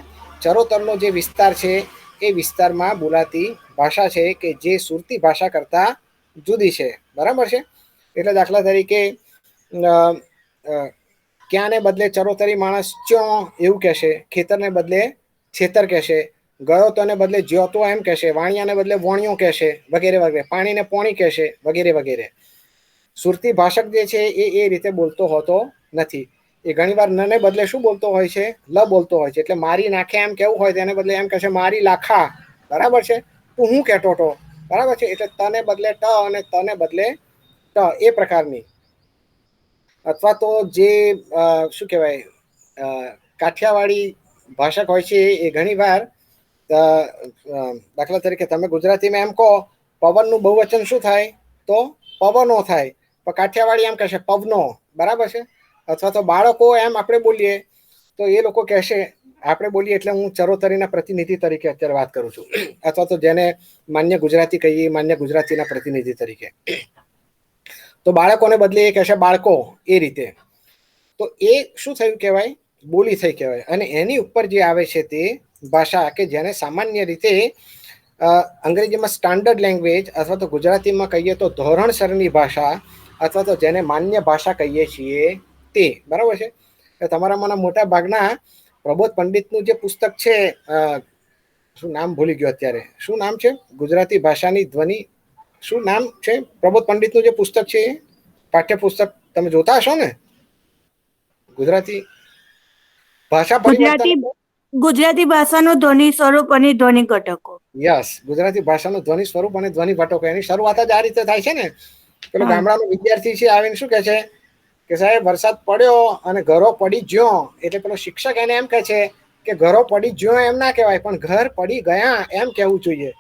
ચરોતરનો જે વિસ્તાર છે એ વિસ્તારમાં બોલાતી ભાષા છે કે જે સુરતી ભાષા કરતાં જુદી છે. બરાબર છે? એટલે દાખલા તરીકે ક્યાંને બદલે ચરોતરી માણસ ચ્યો એવું કહેશે, ખેતરને બદલે છેતર કહેશે, ગયો તોને બદલે જ્યો તો એમ કહેશે, વાણિયાને બદલે વોણિયો કહેશે, વગેરે વગેરે. પાણીને પોણી કહેશે, વગેરે વગેરે. સુરતી ભાષક જે છે એ રીતે બોલતો હોતો નથી. એ ઘણીવાર નને બદલે શું બોલતો હોય છે? લ બોલતો હોય છે. એટલે મારી નાખે એમ કેવું હોય તેને બદલે એમ કહેશે મારી લાખા. બરાબર છે? તું હું કહેતો હતો. બરાબર છે? એટલે તને બદલે ટ અને તને બદલે ટ, એ પ્રકારની. અથવા તો જે શું કહેવાય, કાઠિયાવાડી ભાષક હોય છે એ ઘણીવાર દાખલા તરીકે તમે ગુજરાતીમાં એમ કહો પવનનું બહુવચન શું થાય? તો પવનો થાય. પણ કાઠિયાવાડી એમ કહેશે પવનો. બરાબર છે? અથવા તો બાળકો એમ આપણે બોલીએ તો એ લોકો કહેશે, આપણે બોલીએ એટલે હું ચરોતરીના પ્રતિનિધિ તરીકે અત્યારે વાત કરું છું, અથવા તો જેને માન્ય ગુજરાતી કહીએ, માન્ય ગુજરાતીના પ્રતિનિધિ તરીકે. તો બાળકોને બદલે એ કહેશે બાળકો. એ રીતે. તો એ શું થયું કહેવાય? બોલી થઈ કહેવાય. અને એની ઉપર જે આવે છે તે ભાષા કે જેને સામાન્ય રીતે અંગ્રેજીમાં સ્ટાન્ડર્ડ લેંગ્વેજ, અથવા તો ગુજરાતીમાં કહીએ તો ધોરણસરની ભાષા, અથવા તો જેને માન્ય ભાષા કહીએ છીએ તે. બરાબર છે? તમારામાંના મોટા ભાગના પ્રબોધ પંડિતનું જે પુસ્તક છે, શું નામ ભૂલી ગયો અત્યારે, શું નામ છે? ગુજરાતી ભાષાની ધ્વનિ, શું નામ છે પ્રબોધ પંડિતનું જે પુસ્તક છે? પાઠ્યપુસ્તક તમે જોતા હશો ને? ગુજરાતી ભાષા પરિવર્તન, ગુજરાતી ભાષાનું ધ્વનિ સ્વરૂપ અને ધ્વનિ ઘટકો. યસ, ગુજરાતી ભાષાનું ધ્વનિ સ્વરૂપ અને ધ્વનિ ઘટકો. એની શરૂઆત જ આ રીતે થાય છે ને. પેલો ગામડાનો વિદ્યાર્થી છે આવીને શું કહે છે કે સાહેબ વરસાદ પડ્યો અને ઘરો પડી જ્યો. એટલે પેલો શિક્ષક એને એમ કહે છે કે ઘરો પડી જ્યો એમ ના કહેવાય, પણ ઘર પડી ગયા એમ કહેવું જોઈએ.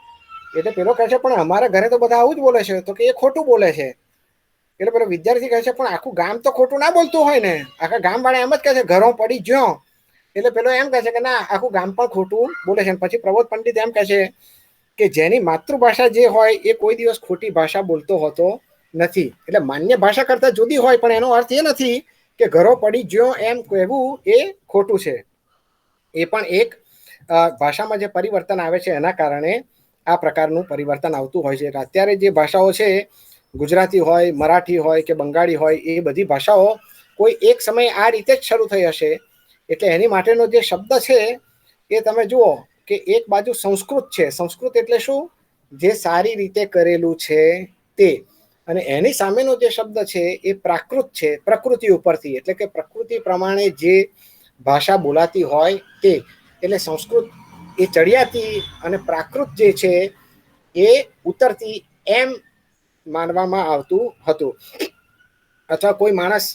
એટલે પેલો કહે છે પણ અમારા ઘરે તો બધા આવું જ બોલે છે. તો કે એ ખોટું બોલે છે. એટલે પેલો વિદ્યાર્થી કહે છે પણ આખું ગામ તો ખોટું ના બોલતું હોય ને. આખા ગામ વાળા એમ જ કહે છે ઘરો પડી જ્યો. એટલે પેલો એમ કહે છે કે ના, આખું ગામ પણ ખોટું બોલે છે. પછી પ્રબોધ પંડિત એમ કહે છે કે જેની માતૃભાષા જે હોય એ કોઈ દિવસ ખોટી ભાષા બોલતો હોતો નથી. એટલે માન્ય ભાષા કરતા જુદી હોય, પણ એનો અર્થ એ નથી કે ઘરો પડી જ્યો એમ કહેવું એ ખોટું છે. એ પણ એક ભાષામાં જે પરિવર્તન આવે છે એના કારણે આ પ્રકારનું પરિવર્તન આવતું હોય છે. અત્યારે જે ભાષાઓ છે, ગુજરાતી હોય, મરાઠી હોય કે બંગાળી હોય, એ બધી ભાષાઓ કોઈ એક સમયે આ રીતે જ શરૂ થઈ હશે. એટલે એની માટેનો જે શબ્દ છે એ તમે જુઓ કે એક બાજુ સંસ્કૃત છે. સંસ્કૃત એટલે શું? જે સારી રીતે કરેલું છે તે. અને એની સામેનો જે શબ્દ છે એ પ્રાકૃત છે, પ્રકૃતિ ઉપરથી. એટલે કે પ્રકૃતિ પ્રમાણે જે ભાષા બોલાતી હોય તે. એટલે સંસ્કૃત એ ચડિયાતી અને પ્રાકૃત જે છે એ ઉતરતી એમ માનવામાં આવતું હતું. અથવા કોઈ માણસ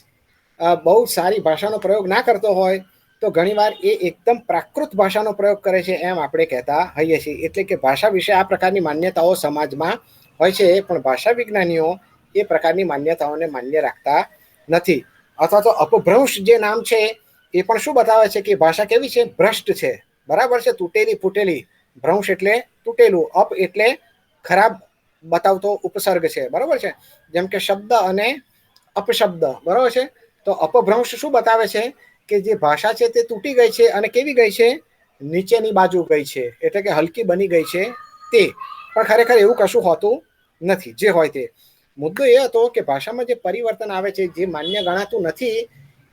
બહુ સારી ભાષાનો પ્રયોગ ના કરતો હોય તો ઘણીવાર એ એકદમ પ્રાકૃત ભાષાનો પ્રયોગ કરે છે એમ આપણે કહેતા હોઈએ છીએ. એટલે કે ભાષા વિશે આ પ્રકારની માન્યતાઓ સમાજમાં હોય છે, પણ ભાષા વિજ્ઞાનીઓ એ પ્રકારની માન્યતાઓને માન્ય રાખતા નથી. અથવા તો અપભ્રંશ જે નામ છે એ પણ શું બતાવે છે કે ભાષા કેવી છે? ભ્રષ્ટ છે, બરાબર છે, તૂટેલી ફૂટેલી. ભ્રંશ એટલે તૂટેલું, અપ એટલે ખરાબ બતાવતો ઉપસર્ગ છે, બરાબર છે. જેમ કે શબ્દ અને અપશબ્દ, બરાબર છે. તો અપભ્રંશ શું બતાવે છે કે જે ભાષા છે તે તૂટી ગઈ છે અને કેવી ગઈ છે? નીચેની બાજુ ગઈ છે, એટલે કે હલકી બની ગઈ છે તે. પણ ખરેખર એવું કશું હોતું નથી, જે હોય તે. મુદ્દો એ હતો કે ભાષામાં જે પરિવર્તન આવે છે, જે માન્ય ગણાતું નથી,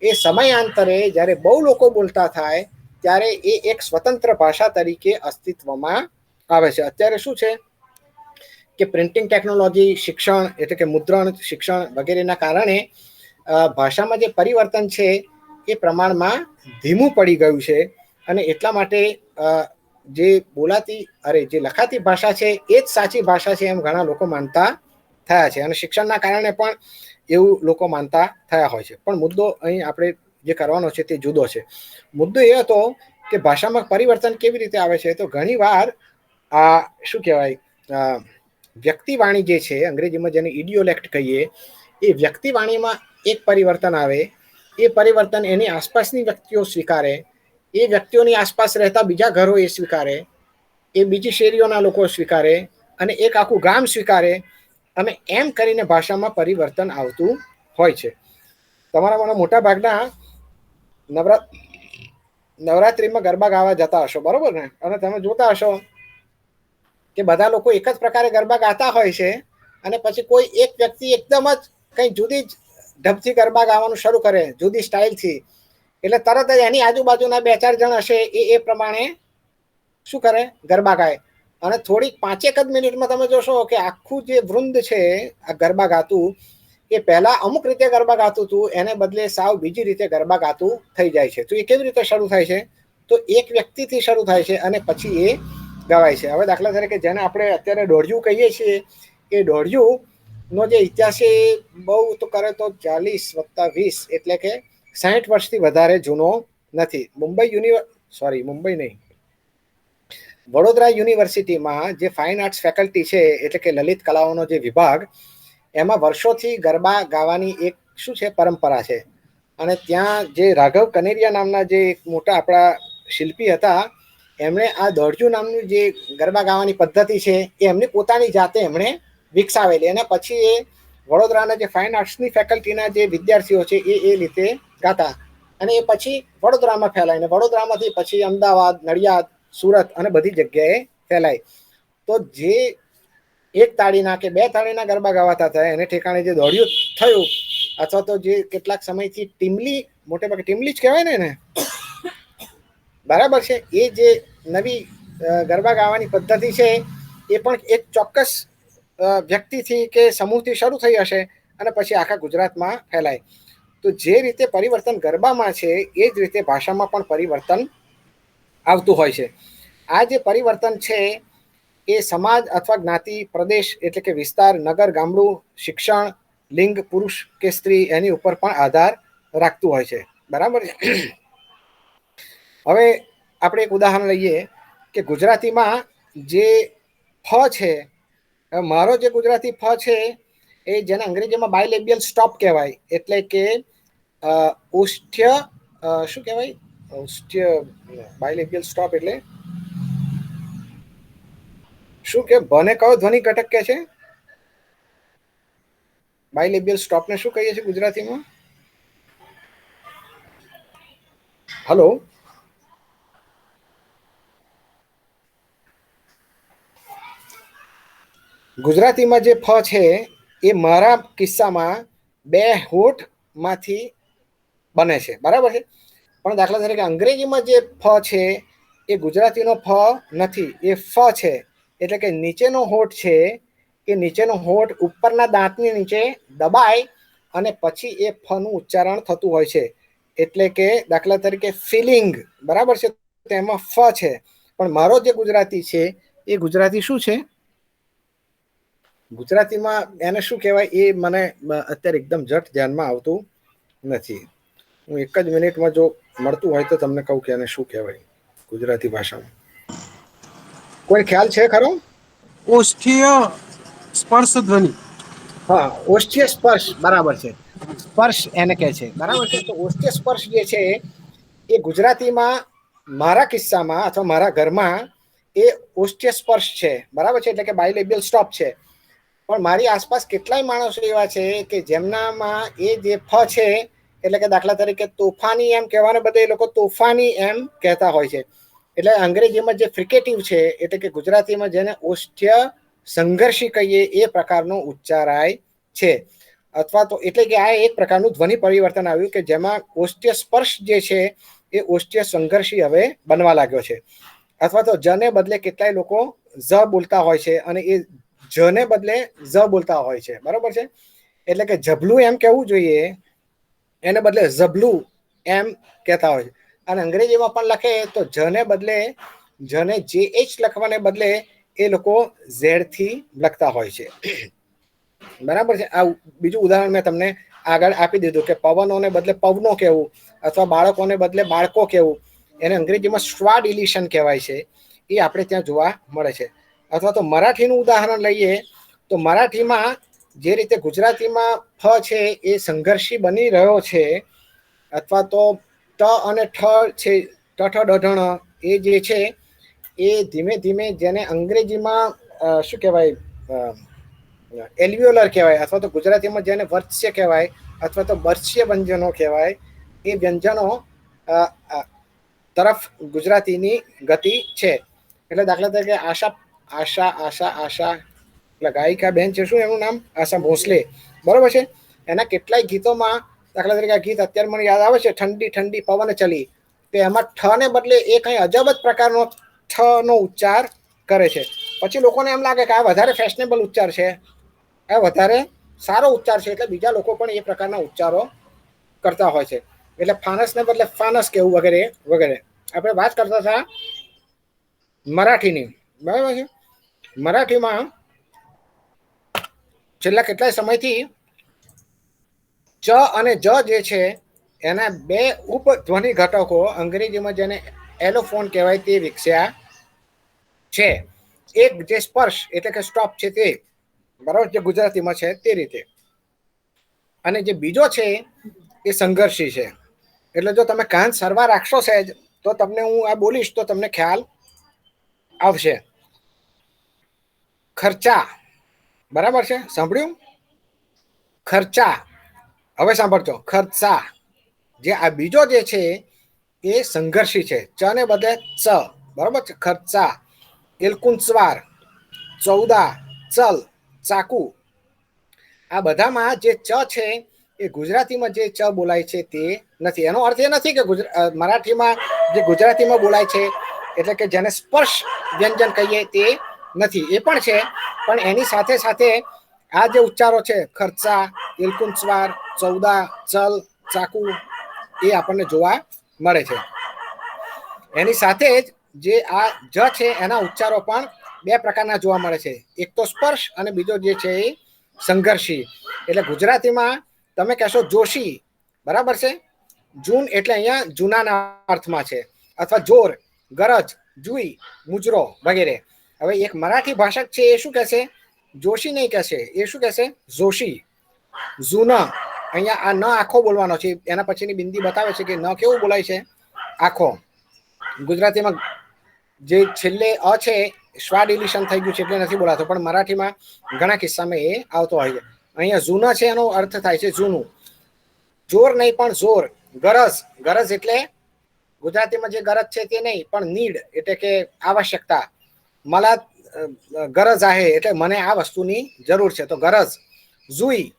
એ સમયાંતરે જ્યારે બહુ લોકો બોલતા થાય ત્યારે એ એક સ્વતંત્ર ભાષા તરીકે અસ્તિત્વમાં આવે છે. અત્યારે શું છે કે પ્રિન્ટિંગ ટેકનોલોજી, શિક્ષણ એટલે કે મુદ્રણ શિક્ષણ વગેરેના કારણે ભાષામાં જે પરિવર્તન છે એ પ્રમાણમાં ધીમું પડી ગયું છે. અને એટલા માટે જે જે લખાતી ભાષા છે એ જ સાચી ભાષા છે એમ ઘણા લોકો માનતા થયા છે. અને શિક્ષણના કારણે પણ એવું લોકો માનતા થયા હોય છે. પણ મુદ્દો અહીં આપણે જે કરવાનો છે તે જુદો છે. મુદ્દો એ હતો કે ભાષામાં પરિવર્તન કેવી રીતે આવે છે. તો ઘણી વાર આ શું કહેવાય, વ્યક્તિવાણી જે છે, અંગ્રેજીમાં જેને ઇડિયોલેક્ટ કહીએ, એ વ્યક્તિવાણીમાં એક પરિવર્તન આવે, એ પરિવર્તન એની આસપાસની વ્યક્તિઓ સ્વીકારે, એ વ્યક્તિઓની આસપાસ રહેતા બીજા ઘરો એ સ્વીકારે, એ બીજી શેરીઓના લોકો સ્વીકારે, અને એક આખું ગામ સ્વીકારે, અને એમ કરીને ભાષામાં પરિવર્તન આવતું હોય છે. તમારામાંના મોટા ભાગના નવરાત્રિમાં ગરબા ગાવા જતા હશો, બરોબર ને? અને તમે જોતા હશો કે બધા લોકો એક જ પ્રકારે ગરબા ગાતા હોય છે, અને પછી કોઈ એક વ્યક્તિ એકદમ જ કંઈ જુદી જ ઢબથી ગરબા ગાવાનું શરૂ કરે, જુદી સ્ટાઇલથી, એટલે તરત જ એની આજુબાજુના 2-4 જણ હશે એ પ્રમાણે શું કરે? ગરબા ગાય. અને થોડીક 5-1 જ મિનિટમાં તમે જોશો કે આખું જે વૃંદ છે આ ગરબા ગાતું, એ પહેલા અમુક રીતે ગરબા ગાતું હતું, એને બદલે સાવ બીજી રીતે ગરબા ગાતું થઈ જાય છે. તો એ કેવી રીતે શરૂ થાય છે? તો એક વ્યક્તિથી શરૂ થાય છે અને પછી એ ગવાય છે. હવે દાખલા તરીકે જેને આપણે અત્યારે દોઢિયું કહીએ છીએ, એ દોઢિયું નો જે ઇતિહાસ છે એ બહુ તો કરે તો 40 + 20 એટલે કે 60 વર્ષથી વધારે જૂનો નથી. મુંબઈ નહીં, વડોદરા યુનિવર્સિટીમાં જે ફાઇન આર્ટ્સ ફેકલ્ટી છે, એટલે કે લલિત કલાઓનો જે વિભાગ, એમાં વર્ષોથી ગરબા ગાવાની એક શું છે પરંપરા છે. અને ત્યાં જે રાઘવ કનેરિયા નામના જે મોટા આપણા શિલ્પી હતા, એમણે આ દોઢિયું નામનું જે ગરબા ગાવાની પદ્ધતિ છે એ એમની પોતાની જાતે એમણે વિકસાવેલી. અને પછી એ વડોદરાના જે ફાઇન આર્ટ્સની ફેકલ્ટીના જે વિદ્યાર્થીઓ છે એ રીતે ગાતા, અને એ પછી વડોદરામાં ફેલાય, ને વડોદરામાંથી પછી અમદાવાદ, નડિયાદ, સુરત અને બધી જગ્યાએ ફેલાય. તો જે 1 તાળીના કે 2 તાળીના ગરબા ગાવાતા હતા એને ઠેકાણે જે દોઢિયું થયું, અથવા તો જે કેટલાક સમયથી ટીમલી, મોટે ભાગે ટીમલી જ કહેવાય ને, બરાબર છે, એ જે નવી ગરબા ગાવાની પદ્ધતિ છે એ પણ એક ચોક્કસ વ્યક્તિથી કે સમૂહથી શરૂ થઈ હશે અને પછી આખા ગુજરાતમાં ફેલાય. તો જે રીતે પરિવર્તન ગરબામાં છે એ જ રીતે ભાષામાં પણ પરિવર્તન આવતું હોય છે. આ જે પરિવર્તન છે એ સમાજ અથવા જ્ઞાતિ, પ્રદેશ એટલે કે વિસ્તાર, નગર, ગામડું, શિક્ષણ, લિંગ, પુરુષ કે સ્ત્રી, એની ઉપર પણ આધાર રાખતું હોય છે, બરાબર છે. હવે આપણે એક ઉદાહરણ લઈએ કે ગુજરાતીમાં જે ફ છે, મારો જે ગુજરાતી ફ છે એ જેને અંગ્રેજીમાં બાયલેબિયલ સ્ટોપ કહેવાય, એટલે કે ઓષ્ઠ્ય શું કહેવાય, ઓષ્ઠ્ય બાયલેબિયલ સ્ટોપ એટલે શું કે ભને કયો ધ્વનિ ઘટક કે છે? બાયલેબિયલ સ્ટોપને શું કહીએ છીએ ગુજરાતીમાં? હલો, ગુજરાતીમાં જે ફ છે એ મારા કિસ્સામાં 2 હોઠમાંથી બને છે, બરાબર છે. પણ દાખલા તરીકે અંગ્રેજીમાં જે ફ છે એ ગુજરાતીનો ફ નથી, એ ફ છે. એટલે કે નીચેનો હોઠ છે એ નીચેનો હોઠ ઉપરના દાંતની નીચે દબાય અને પછી એ ફનું ઉચ્ચારણ થતું હોય છે. એટલે કે દાખલા તરીકે ફિલિંગ, બરાબર છે, તેમાં ફ છે. પણ મારો જે ગુજરાતી છે એ ગુજરાતી શું છે? ગુજરાતીમાં એને શું કહેવાય એ મને અત્યારે એકદમ ઝટ ધ્યાનમાં આવતું નથી. હું 1 જ મિનિટમાં જો મળતું હોય તો તમને કહું કે એને શું કહેવાય ગુજરાતી ભાષામાં. કોઈ ખ્યાલ છે ખરો? ઓષ્ઠ્ય સ્પર્શ ધ્વનિ. હા, ઓષ્ઠ્ય સ્પર્શ, બરાબર છે. સ્પર્શ એને કહે છે, બરાબર છે. તો ઓષ્ઠ્ય સ્પર્શ જે છે એ ગુજરાતીમાં મારા કિસ્સામાં અથવા મારા ઘરમાં એ ઓષ્ઠ્ય સ્પર્શ છે, બરાબર છે, એટલે કે બાયલેબિયલ સ્ટોપ છે. પણ મારી આસપાસ કેટલાય માણસો એવા છે કે જેમનામાં એ જે ફ છે, એટલે કે દાખલા તરીકે તોફાની એમ કહેવાને બદલે એ લોકો તોફાની એમ કહેતા હોય છે. એટલે અંગ્રેજીમાં જે ફ્રિકેટિવ છે, એટલે કે ગુજરાતીમાં જેને ઓષ્ઠ્ય સંઘર્ષી કહીએ એ પ્રકારનો ઉચ્ચારાય છે. અથવા તો એટલે કે આ એક પ્રકારનું ધ્વનિ પરિવર્તન આવ્યું કે જેમાં ઓષ્ઠ્ય સ્પર્શ જે છે એ ઓષ્ઠ્ય સંઘર્ષી હવે બનવા લાગ્યો છે. અથવા તો જને બદલે કેટલાય લોકો જ બોલતા હોય છે અને એ જને બદલે જ બોલતા હોય છે, બરોબર છે. એટલે કે જબલું એમ કહેવું જોઈએ એને બદલે ઝબલું એમ કહેતા હોય છે. અને અંગ્રેજીમાં પણ લખે તો જને બદલે જને JH લખવાને બદલે એ લોકો ઝેડ થી લખતા હોય છે, બરાબર છે. આ બીજું ઉદાહરણ મેં તમને આગળ આપી દીધું કે પવનોને બદલે પવનો કહેવું અથવા બાળકોને બદલે બાળકો કહેવું, એને અંગ્રેજીમાં શ્વા ડિલિશન કહેવાય છે. એ આપણે ત્યાં જોવા મળે છે. અથવા તો મરાઠીનું ઉદાહરણ લઈએ તો મરાઠીમાં જે રીતે ગુજરાતીમાં ફ છે એ સંઘર્ષી બની રહ્યો છે, અથવા તો ટ અને ઠ છે, ઠ ડઢણ એ જે છે એ ધીમે ધીમે જેને અંગ્રેજીમાં શું કહેવાય એલ્વિયોલર કહેવાય, અથવા તો ગુજરાતીમાં જેને વર્ચ્ય કહેવાય અથવા તો બર્ચ્ય વ્યંજનો કહેવાય, એ વ્યંજનો તરફ ગુજરાતીની ગતિ છે. એટલે દાખલા તરીકે આશા આશા આશા આશા એટલે ગાયિકા બેન છે, શું એનું નામ, આશા ભોસલે, બરોબર છે. એના કેટલાય ગીતોમાં દાખલા તરીકે આ ગીત અત્યારે મને યાદ આવે છે, ઠંડી ઠંડી પવન ચલી, તો એમાં ઠ ને બદલે એ કંઈ અજબ જ પ્રકારનો ઠ નો ઉચ્ચાર કરે છે. પછી લોકોને એમ લાગે કે આ વધારે ફેશનેબલ ઉચ્ચાર છે, આ વધારે સારો ઉચ્ચાર છે, એટલે બીજા લોકો પણ એ પ્રકારના ઉચ્ચારો કરતા હોય છે. એટલે ફાનસને બદલે ફાનસ કેવું વગેરે વગેરે. આપણે વાત કરતા હતા મરાઠીની, બરાબર છે. મરાઠીમાં છેલ્લા કેટલાય સમયથી ચ અને જ જે છે એના બે ઉપધ્વનિ ઘટકો અંગ્રેજીમાં જેને એલોફોન કહેવાય તે વિકસ્યા છે. એક જે સ્પર્શ એટલે કે સ્ટોપ છે તે, બરાબર, જે ગુજરાતીમાં છે તે રીતે, અને જે બીજો છે એ સંઘર્ષી છે. એટલે જો તમે કાન સરવા રાખશો સહેજ તો તમને હું આ બોલીશ તો તમને ખ્યાલ આવશે. ખર્ચા, બરાબર છે, સાંભળ્યું? ખર્ચા. હવે સાંભળજો, ખર્ચા. જે આ બીજો જે છે એ સંઘર્ષી છે, ચ ને બદલે ચ, બરાબર છે. ખર્ચા, એલકુંચવાર, ચૌદા, ચલ, ચાકુ. આ બધામાં જે ચ છે એ ગુજરાતીમાં જે ચ બોલાય છે તે નથી. એનો અર્થ એ નથી કે મરાઠીમાં જે ગુજરાતીમાં બોલાય છે એટલે કે જેને સ્પર્શ વ્યંજન કહીએ તે નથી, એ પણ છે. પણ એની સાથે સાથે આ જે ઉચ્ચારો છે ખર્ચા, એલકુંચવાર, ચૌદા, ચલ, ચાકુ, એ આપણને જોવા મળે છે. એની સાથે જ જે આ જ છે એના ઉચ્ચારો પણ બે પ્રકારના જોવા મળે છે, એક તો સ્પર્શ અને બીજો જે છે એ સંઘર્ષી. એટલે ગુજરાતીમાં તમે કહેશો જોશી, બરાબર છે. જૂન એટલે અહીંયા જૂનાના અર્થમાં છે, અથવા જોર, ગરજ, જુઈ, મુજરો વગેરે. હવે એક મરાઠી ભાષક છે એ શું કહેશે, જોશી નહીં કહેશે, એ શું કહેશે, જોશી. જૂના, અહીંયા આ ન આખો બોલવાનો છે, એના પછીની બિંદી બતાવે છે કે ન કેવું બોલાય છે, આખો. ગુજરાતીમાં જે છેલ્લે અ છે શ્વા ડિલિશન થઈ ગયું છે એટલે નથી બોલાતો, પણ મરાઠીમાં ઘણા કિસ્સામાં એ આવતો હોય છે. અહીંયા જૂના છે એનો અર્થ થાય છે જૂનું. જોર નહીં પણ જોર. ગરજ, ગરજ એટલે ગુજરાતીમાં જે ગરજ છે તે નહીં પણ નીડ એટલે કે આવશ્યકતા. મલા ગરજ આહે એટલે મને આ વસ્તુની જરૂર છે, તો ગરજ. જુઈ,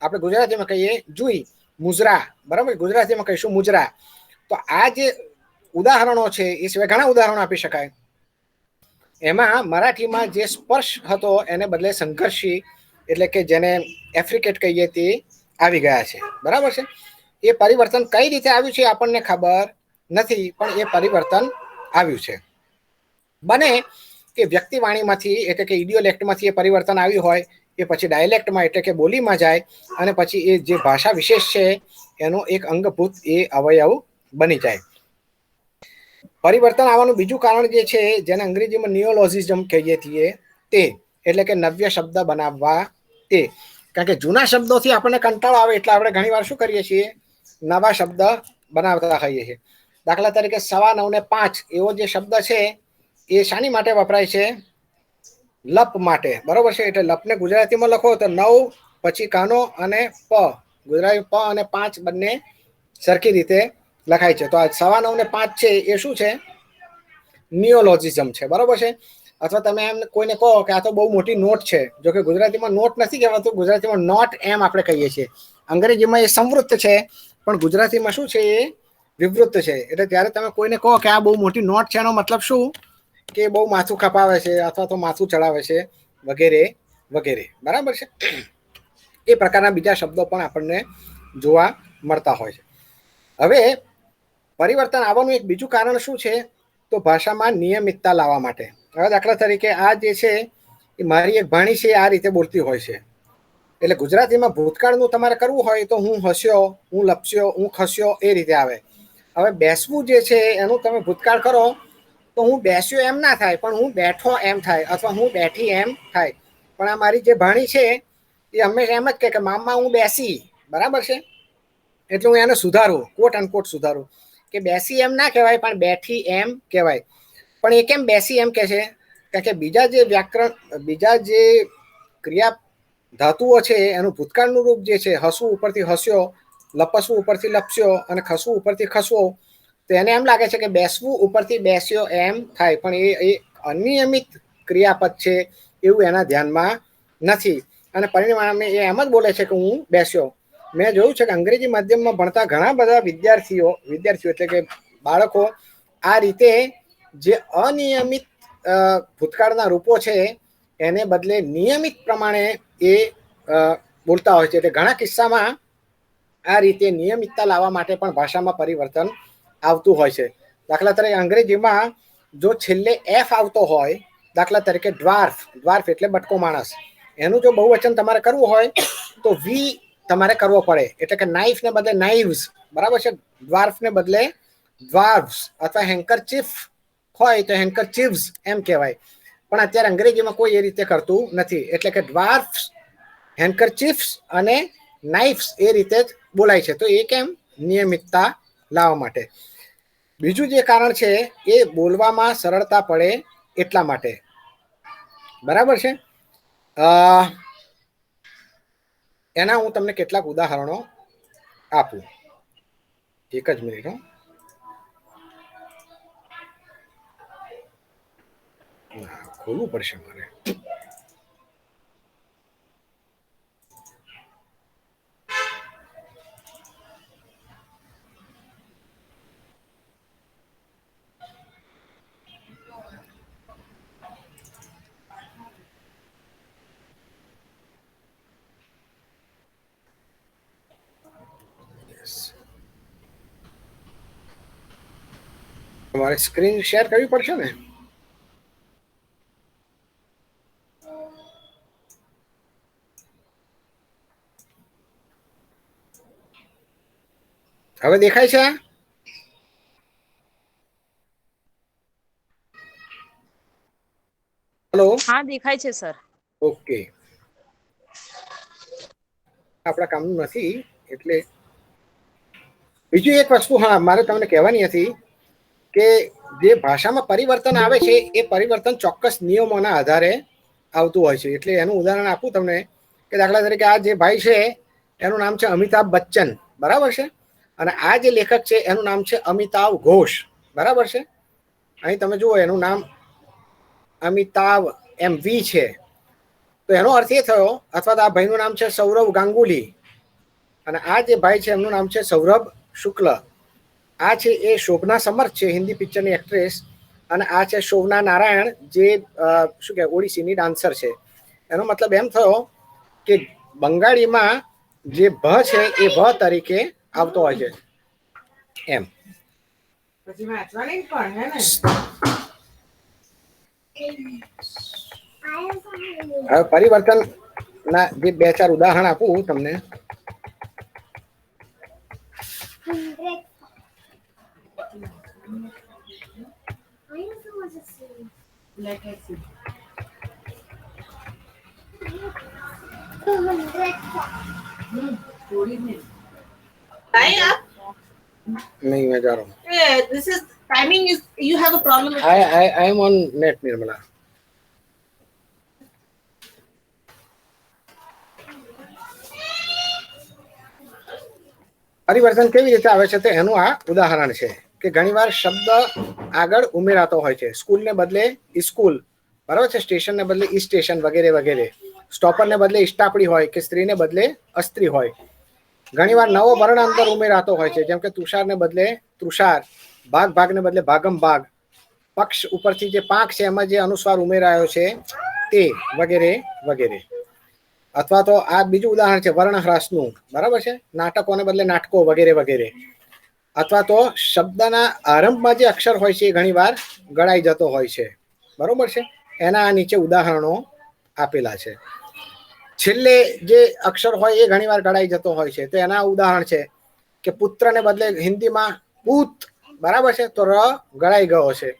આપણે ગુજરાતીમાં કહીએ જુઈ. મુજરા, બરાબર, ગુજરાતીમાં કહીશું મુજરા. તો આ જે ઉદાહરણો છે એ સિવાય ઘણા ઉદાહરણો આપી શકાય. એમાં મરાઠીમાં જે સ્પર્શ હતો એને બદલે સંઘર્ષી એટલે કે જેને એફ્રિકેટ કહીએ તે આવી ગયા છે, બરાબર છે. એ પરિવર્તન કઈ રીતે આવ્યું છે આપણને ખબર નથી, પણ એ પરિવર્તન આવ્યું છે. બને કે વ્યક્તિવાણીમાંથી એટલે કે ઇડિયોલેક્ટમાંથી એ પરિવર્તન આવ્યું હોય, એ પછી ડાયલેક્ટમાં એટલે કે બોલીમાં જાય, અને પછી એ જે ભાષા વિશેષ છે એનો એક અંગભૂત એ અવયવ બની જાય. પરિવર્તન આવવાનું બીજું કારણ જે છે જેને અંગ્રેજીમાં નિયોલોજિઝમ કહીએ છીએ તે, એટલે કે નવ્ય શબ્દ બનાવવા તે. કારણ કે જૂના શબ્દોથી આપણને કંટાળો આવે એટલે આપણે ઘણીવાર શું કરીએ છીએ, નવા શબ્દ બનાવતા હોઈએ છીએ. દાખલા તરીકે 9:15 ને 5 એવો જે શબ્દ છે એ શાની માટે વપરાય છે? લપ માટે, બરોબર છે. એટલે લપને ગુજરાતીમાં લખો તો 9 પછી કાનો અને પ, ગુજરાતી પ અને 5 બંને સરખી રીતે લખાય છે. તો આ 9:15 ને 5 છે એ શું છે? નિયોલોજિઝમ છે, બરોબર છે. અથવા તમે એમ કોઈને કહો કે આ તો બહુ મોટી નોટ છે, જો કે ગુજરાતીમાં નોટ નથી કહેવાતું, ગુજરાતીમાં નોટ એમ આપણે કહીએ છીએ. અંગ્રેજીમાં એ સંવૃત્ત છે, પણ ગુજરાતીમાં શું છે? એ વિવૃત્ત છે. એટલે જ્યારે તમે કોઈને કહો કે આ બહુ મોટી નોટ છે, એનો મતલબ શું? કે બહુ માથું ખપાવે છે અથવા તો માથું ચડાવે છે વગેરે વગેરે, બરાબર છે. એ પ્રકારના બીજા શબ્દો પણ આપણને જોવા મળતા હોય છે. હવે પરિવર્તન આવવાનું એક બીજું કારણ શું છે? તો ભાષામાં નિયમિતતા લાવવા માટે. હવે દાખલા તરીકે આ જે છે એ મારી એક ભાણી છે, આ રીતે બોલતી હોય છે. એટલે ગુજરાતીમાં ભૂતકાળનું તમારે કરવું હોય તો હું હસ્યો, હું લપસ્યો, હું ખસ્યો એ રીતે આવે. હવે બેસવું જે છે એનું તમે ભૂતકાળ કરો તો હું બેસ્યો એમ ના થાય, પણ હું બેઠો એમ થાય, અથવા હું બેઠી એમ થાય. પણ આ મારી જે ભાણી છે એ હંમેશા એમ જ કહે કે મામા હું બેસી, બરાબર છે. એટલે હું એને સુધારું, કોટ અનકોટ સુધારું, કે બેસી એમ ના કહેવાય પણ બેઠી એમ કહેવાય. પણ એ કેમ બેસી એમ કહે છે? કારણ કે બીજા જે વ્યાકરણ, બીજા જે ક્રિયા ધાતુઓ છે એનું ભૂતકાળનું રૂપ જે છે, હસવું ઉપરથી હસ્યો, લપસવું ઉપરથી લપસ્યો અને ખસવું ઉપરથી ખસવો, તો એને એમ લાગે છે કે બેસવું ઉપરથી બેસ્યો એમ થાય, પણ એ અનિયમિત ક્રિયાપદ છે એવું એના ધ્યાનમાં નથી. અને પરિણામે એ એમ જ બોલે છે કે હું બેસ્યો. મેં જોયું છે કે અંગ્રેજી માધ્યમમાં ભણતા ઘણા બધા વિદ્યાર્થીઓ એટલે કે બાળકો આ રીતે જે અનિયમિત ભૂતકાળના રૂપો છે એને બદલે નિયમિત પ્રમાણે એ બોલતા હોય છે. એટલે ઘણા કિસ્સામાં આ રીતે નિયમિતતા લાવવા માટે પણ ભાષામાં પરિવર્તન આવતું હોય છે. દાખલા તરીકે અંગ્રેજીમાં જો છેલ્લે એફ આવતો હોય, દાખલા તરીકે ડ્વાર્ફ એટલે બટકો માણસ, એનું જો બહુવચન તમારે કરવું હોય તો વી તમારે કરવો પડે. એટલે કે નાઇફ ને બદલે નાઇવ્સ, બરાબર છે. ડ્વાર્ફ ને બદલે ડ્વાર્વ્સ, અથવા હેન્કરચીફ હોય તો હેન્કરચીવ્સ એમ કહેવાય. પણ અત્યારે અંગ્રેજીમાં કોઈ એ રીતે કરતું નથી. એટલે કે ડ્વાર્ફ્સ, હેન્કરચીફ્સ અને નાઇફ્સ એ રીતે જ બોલાય છે. તો એ કેમ? નિયમિતતા લાવવા માટે. બીજું જે કારણ છે એ બોલવામાં સરળતા પડે એટલા માટે, બરાબર છે. એના હું તમને કેટલાક ઉદાહરણો આપું. એક જ મિનિટ. ખોલવું પડશે મારે. તમારે સ્ક્રીન શેર કરવી પડશે ને? હવે દેખાય છે? હેલો, હા દેખાય છે સર. ઓકે. આપણા કામનું નથી એટલે બીજું એક વસ્તુ મારે તમને કહેવાની હતી કે જે ભાષામાં પરિવર્તન આવે છે એ પરિવર્તન ચોક્કસ નિયમોના આધારે આવતું હોય છે. એટલે એનું ઉદાહરણ આપું તમને કે દાખલા તરીકે આ જે ભાઈ છે એનું નામ છે અમિતાભ બચ્ચન, બરાબર છે. અને આ જે લેખક છે એનું નામ છે અમિતાવ ઘોષ, બરાબર છે. અહીં તમે જુઓ એનું નામ અમિતાવ MV છે. તો એનો અર્થ એ થયો, અથવા તો આ ભાઈનું નામ છે સૌરવ ગાંગુલી, અને આ જે ભાઈ છે એમનું નામ છે સૌરભ શુક્લ. આ છે એ શોભના સમર્થ છે, હિન્દી પિક્ચરની એક્ટ્રેસ, અને આ છે શોભના નારાયણ, જે શું કહેવાય ઓડિસીની ડાન્સર છે. એનો મતલબ એમ થયો કે બંગાળીમાં જે ભ છે એ ભ તરીકે આવતો હોય છે એમ. હવે પરિવર્તન ના જે 2-4 ઉદાહરણ આપું તમને. नहीं मैं जा रहा हूँ. This is timing is you have a problem with I am on net, Nirmala. પરિવર્તન કેવી રીતે આવે છે તો એનું આ ઉદાહરણ છે કે ઘણીવાર શબ્દ આગળ ઉમેરાતો હોય છે. સ્કૂલને બદલે સ્કૂલ, બરાબર છે, સ્ટેશનને બદલે ઈ સ્ટેશન વગેરે વગેરે. સ્ટોપરને બદલે ઇષ્ટાપડી હોય કે સ્ત્રીને બદલે અસ્ત્રી હોય. ઘણીવાર નવો વર્ણ અંદર ઉમેરાતો હોય છે, જેમ કે તુષારને બદલે તૃષાર, ભાગને બદલે ભાગમ ભાગ, પક્ષ ઉપરથી જે પાંખ છે એમાં જે અનુસ્વાર ઉમેરાયો છે તે વગેરે વગેરે. અથવા તો આ બીજું ઉદાહરણ છે વર્ણહ્રાસનું, બરાબર છે, નાટકોને બદલે નાટકો વગેરે વગેરે. અથવા તો શબ્દના આરંભમાં જે અક્ષર હોય છે એ ઘણીવાર ગળાઈ જતો હોય છે, બરોબર છે. એના નીચે ઉદાહરણો આપેલા છે. છેલ્લે જે અક્ષર હોય એ ઘણીવાર ગળાઈ જતો હોય છે, તો એના ઉદાહરણ છે કે પુત્રને બદલે હિન્દીમાં પૂત, બરાબર છે, તો ર ગળાઈ ગયો છે.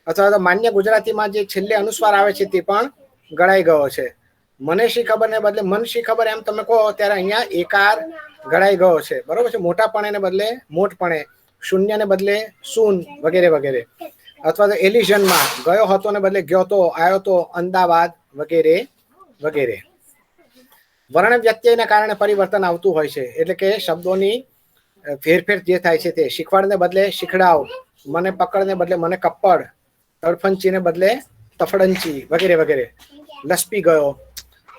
અથવા તો માન્ય ગુજરાતીમાં જે છેલ્લે અનુસ્વાર આવે છે તે પણ ગળાઈ ગયો છે. મને શી ખબર ને બદલે મન શી ખબર એમ તમે કહો ત્યારે અહીંયા એકાર ગળાઈ ગયો છે, બરોબર છે. મોટાપણે ને બદલે મોટપણે, શૂન્યને બદલે શૂન વગેરે વગેરે. અથવા તો એલિઝનમાં ગયો હતો ને બદલે ગયો તો, આવ્યો તો, અમદાવાદ વગેરે વગેરે. વર્ણ વ્યત્યયના કારણે પરિવર્તન આવતું હોય છે, એટલે કે શબ્દોની ફેરફેર જે થાય છે તે. શીખવાડને બદલે શીખડાવ, મને પકડને બદલે મને કપ્પડ, તડફંચીને બદલે તફડંચી વગેરે વગેરે. લસપી ગયો.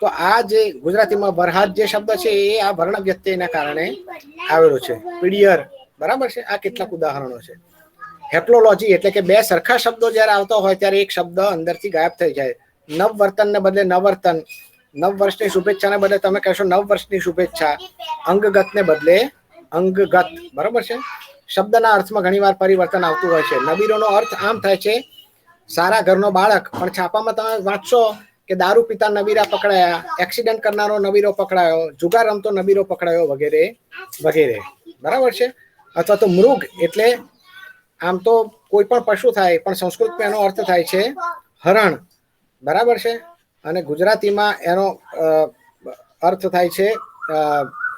તો આ જે ગુજરાતીમાં વરહાદ જે શબ્દ છે એ આ વર્ણ વ્યત્યયના કારણે આવેલો છે. પીડિયર, બરાબર છે. આ કેટલાક ઉદાહરણો છે. હેપ્લોલોજી એટલે કે બે સરખા શબ્દો જ્યારે આવતો હોય ત્યારે એક શબ્દ અંદરથી ગાયબ થઈ જાય. નવવર્તનને બદલે નવર્તન, નવ વર્ષની શુભેચ્છાને બદલે તમે કહેશો નવ વર્ષની શુભેચ્છા. અંગગતને બદલે અંગગત, બરાબર છે. શબ્દના અર્થમાં ઘણીવાર પરિવર્તન આવતું હોય છે. નબીરોનો અર્થ આમ થાય છે સારા ઘરનો બાળક, પણ છાપામાં તમે વાંચશો કે દારૂ પીતા નબીરા પકડાયા, એક્સિડન્ટ કરનારો નબીરો પકડાયો, જુગાર રમતો નબીરો પકડાયો વગેરે વગેરે, બરાબર છે. અથવા તો મૃગ એટલે આમ તો કોઈ પણ પશુ થાય, પણ સંસ્કૃતમાં એનો અર્થ થાય છે હરણ, બરાબર છે. અને ગુજરાતીમાં એનો અર્થ થાય છે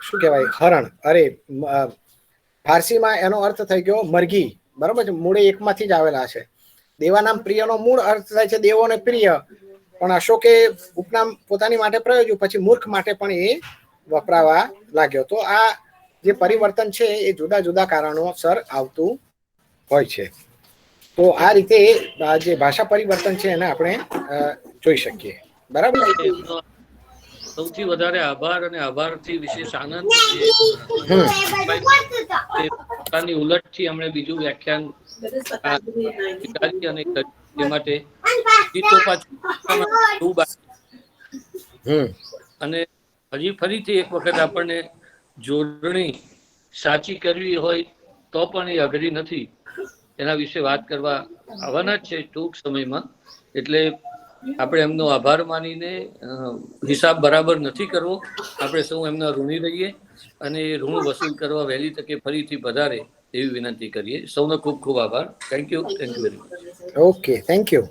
શું કહેવાય, હરણ. અરે ફારસીમાં એનો અર્થ થઈ ગયો મરઘી, બરાબર છે. મૂળે એકમાંથી જ આવેલા છે. દેવાનામ પ્રિયનો મૂળ અર્થ થાય છે દેવોને પ્રિય, પણ અશોકે ઉપનામ પોતાની માટે પ્રયોજ્યું, પછી મૂર્ખ માટે પણ એ વપરાવા લાગ્યો. તો આ જે પરિવર્તન છે એ જુદા જુદા કારણોસર આવતું હોય છે. તો આ રીતે જે ભાષા પરિવર્તન છે એને આપણે જોઈ શકીએ, બરાબર. સૌથી વધારે આભાર અને આભારથી વિશેષ આનંદ પોતાની ઉલટથી અમને બીજું વ્યાખ્યાન અને તે માટે ગીતો પાછું અને હજી ફરીથી એક વખત આપણને જોડણી સાચી કરવી હોય તો પણ એ અઘરી નથી. એના વિશે વાત કરવા આવવાના જ છે ટૂંક સમયમાં. એટલે આપણે એમનો આભાર માનીને હિસાબ બરાબર નથી કરવો. આપણે સૌ એમના ઋણી રહીએ અને એ ઋણ વસૂલ કરવા વહેલી તકે ફરીથી વધારે એવી વિનંતી કરીએ. સૌનો ખૂબ ખૂબ આભાર. Thank you very much. Okay, thank you.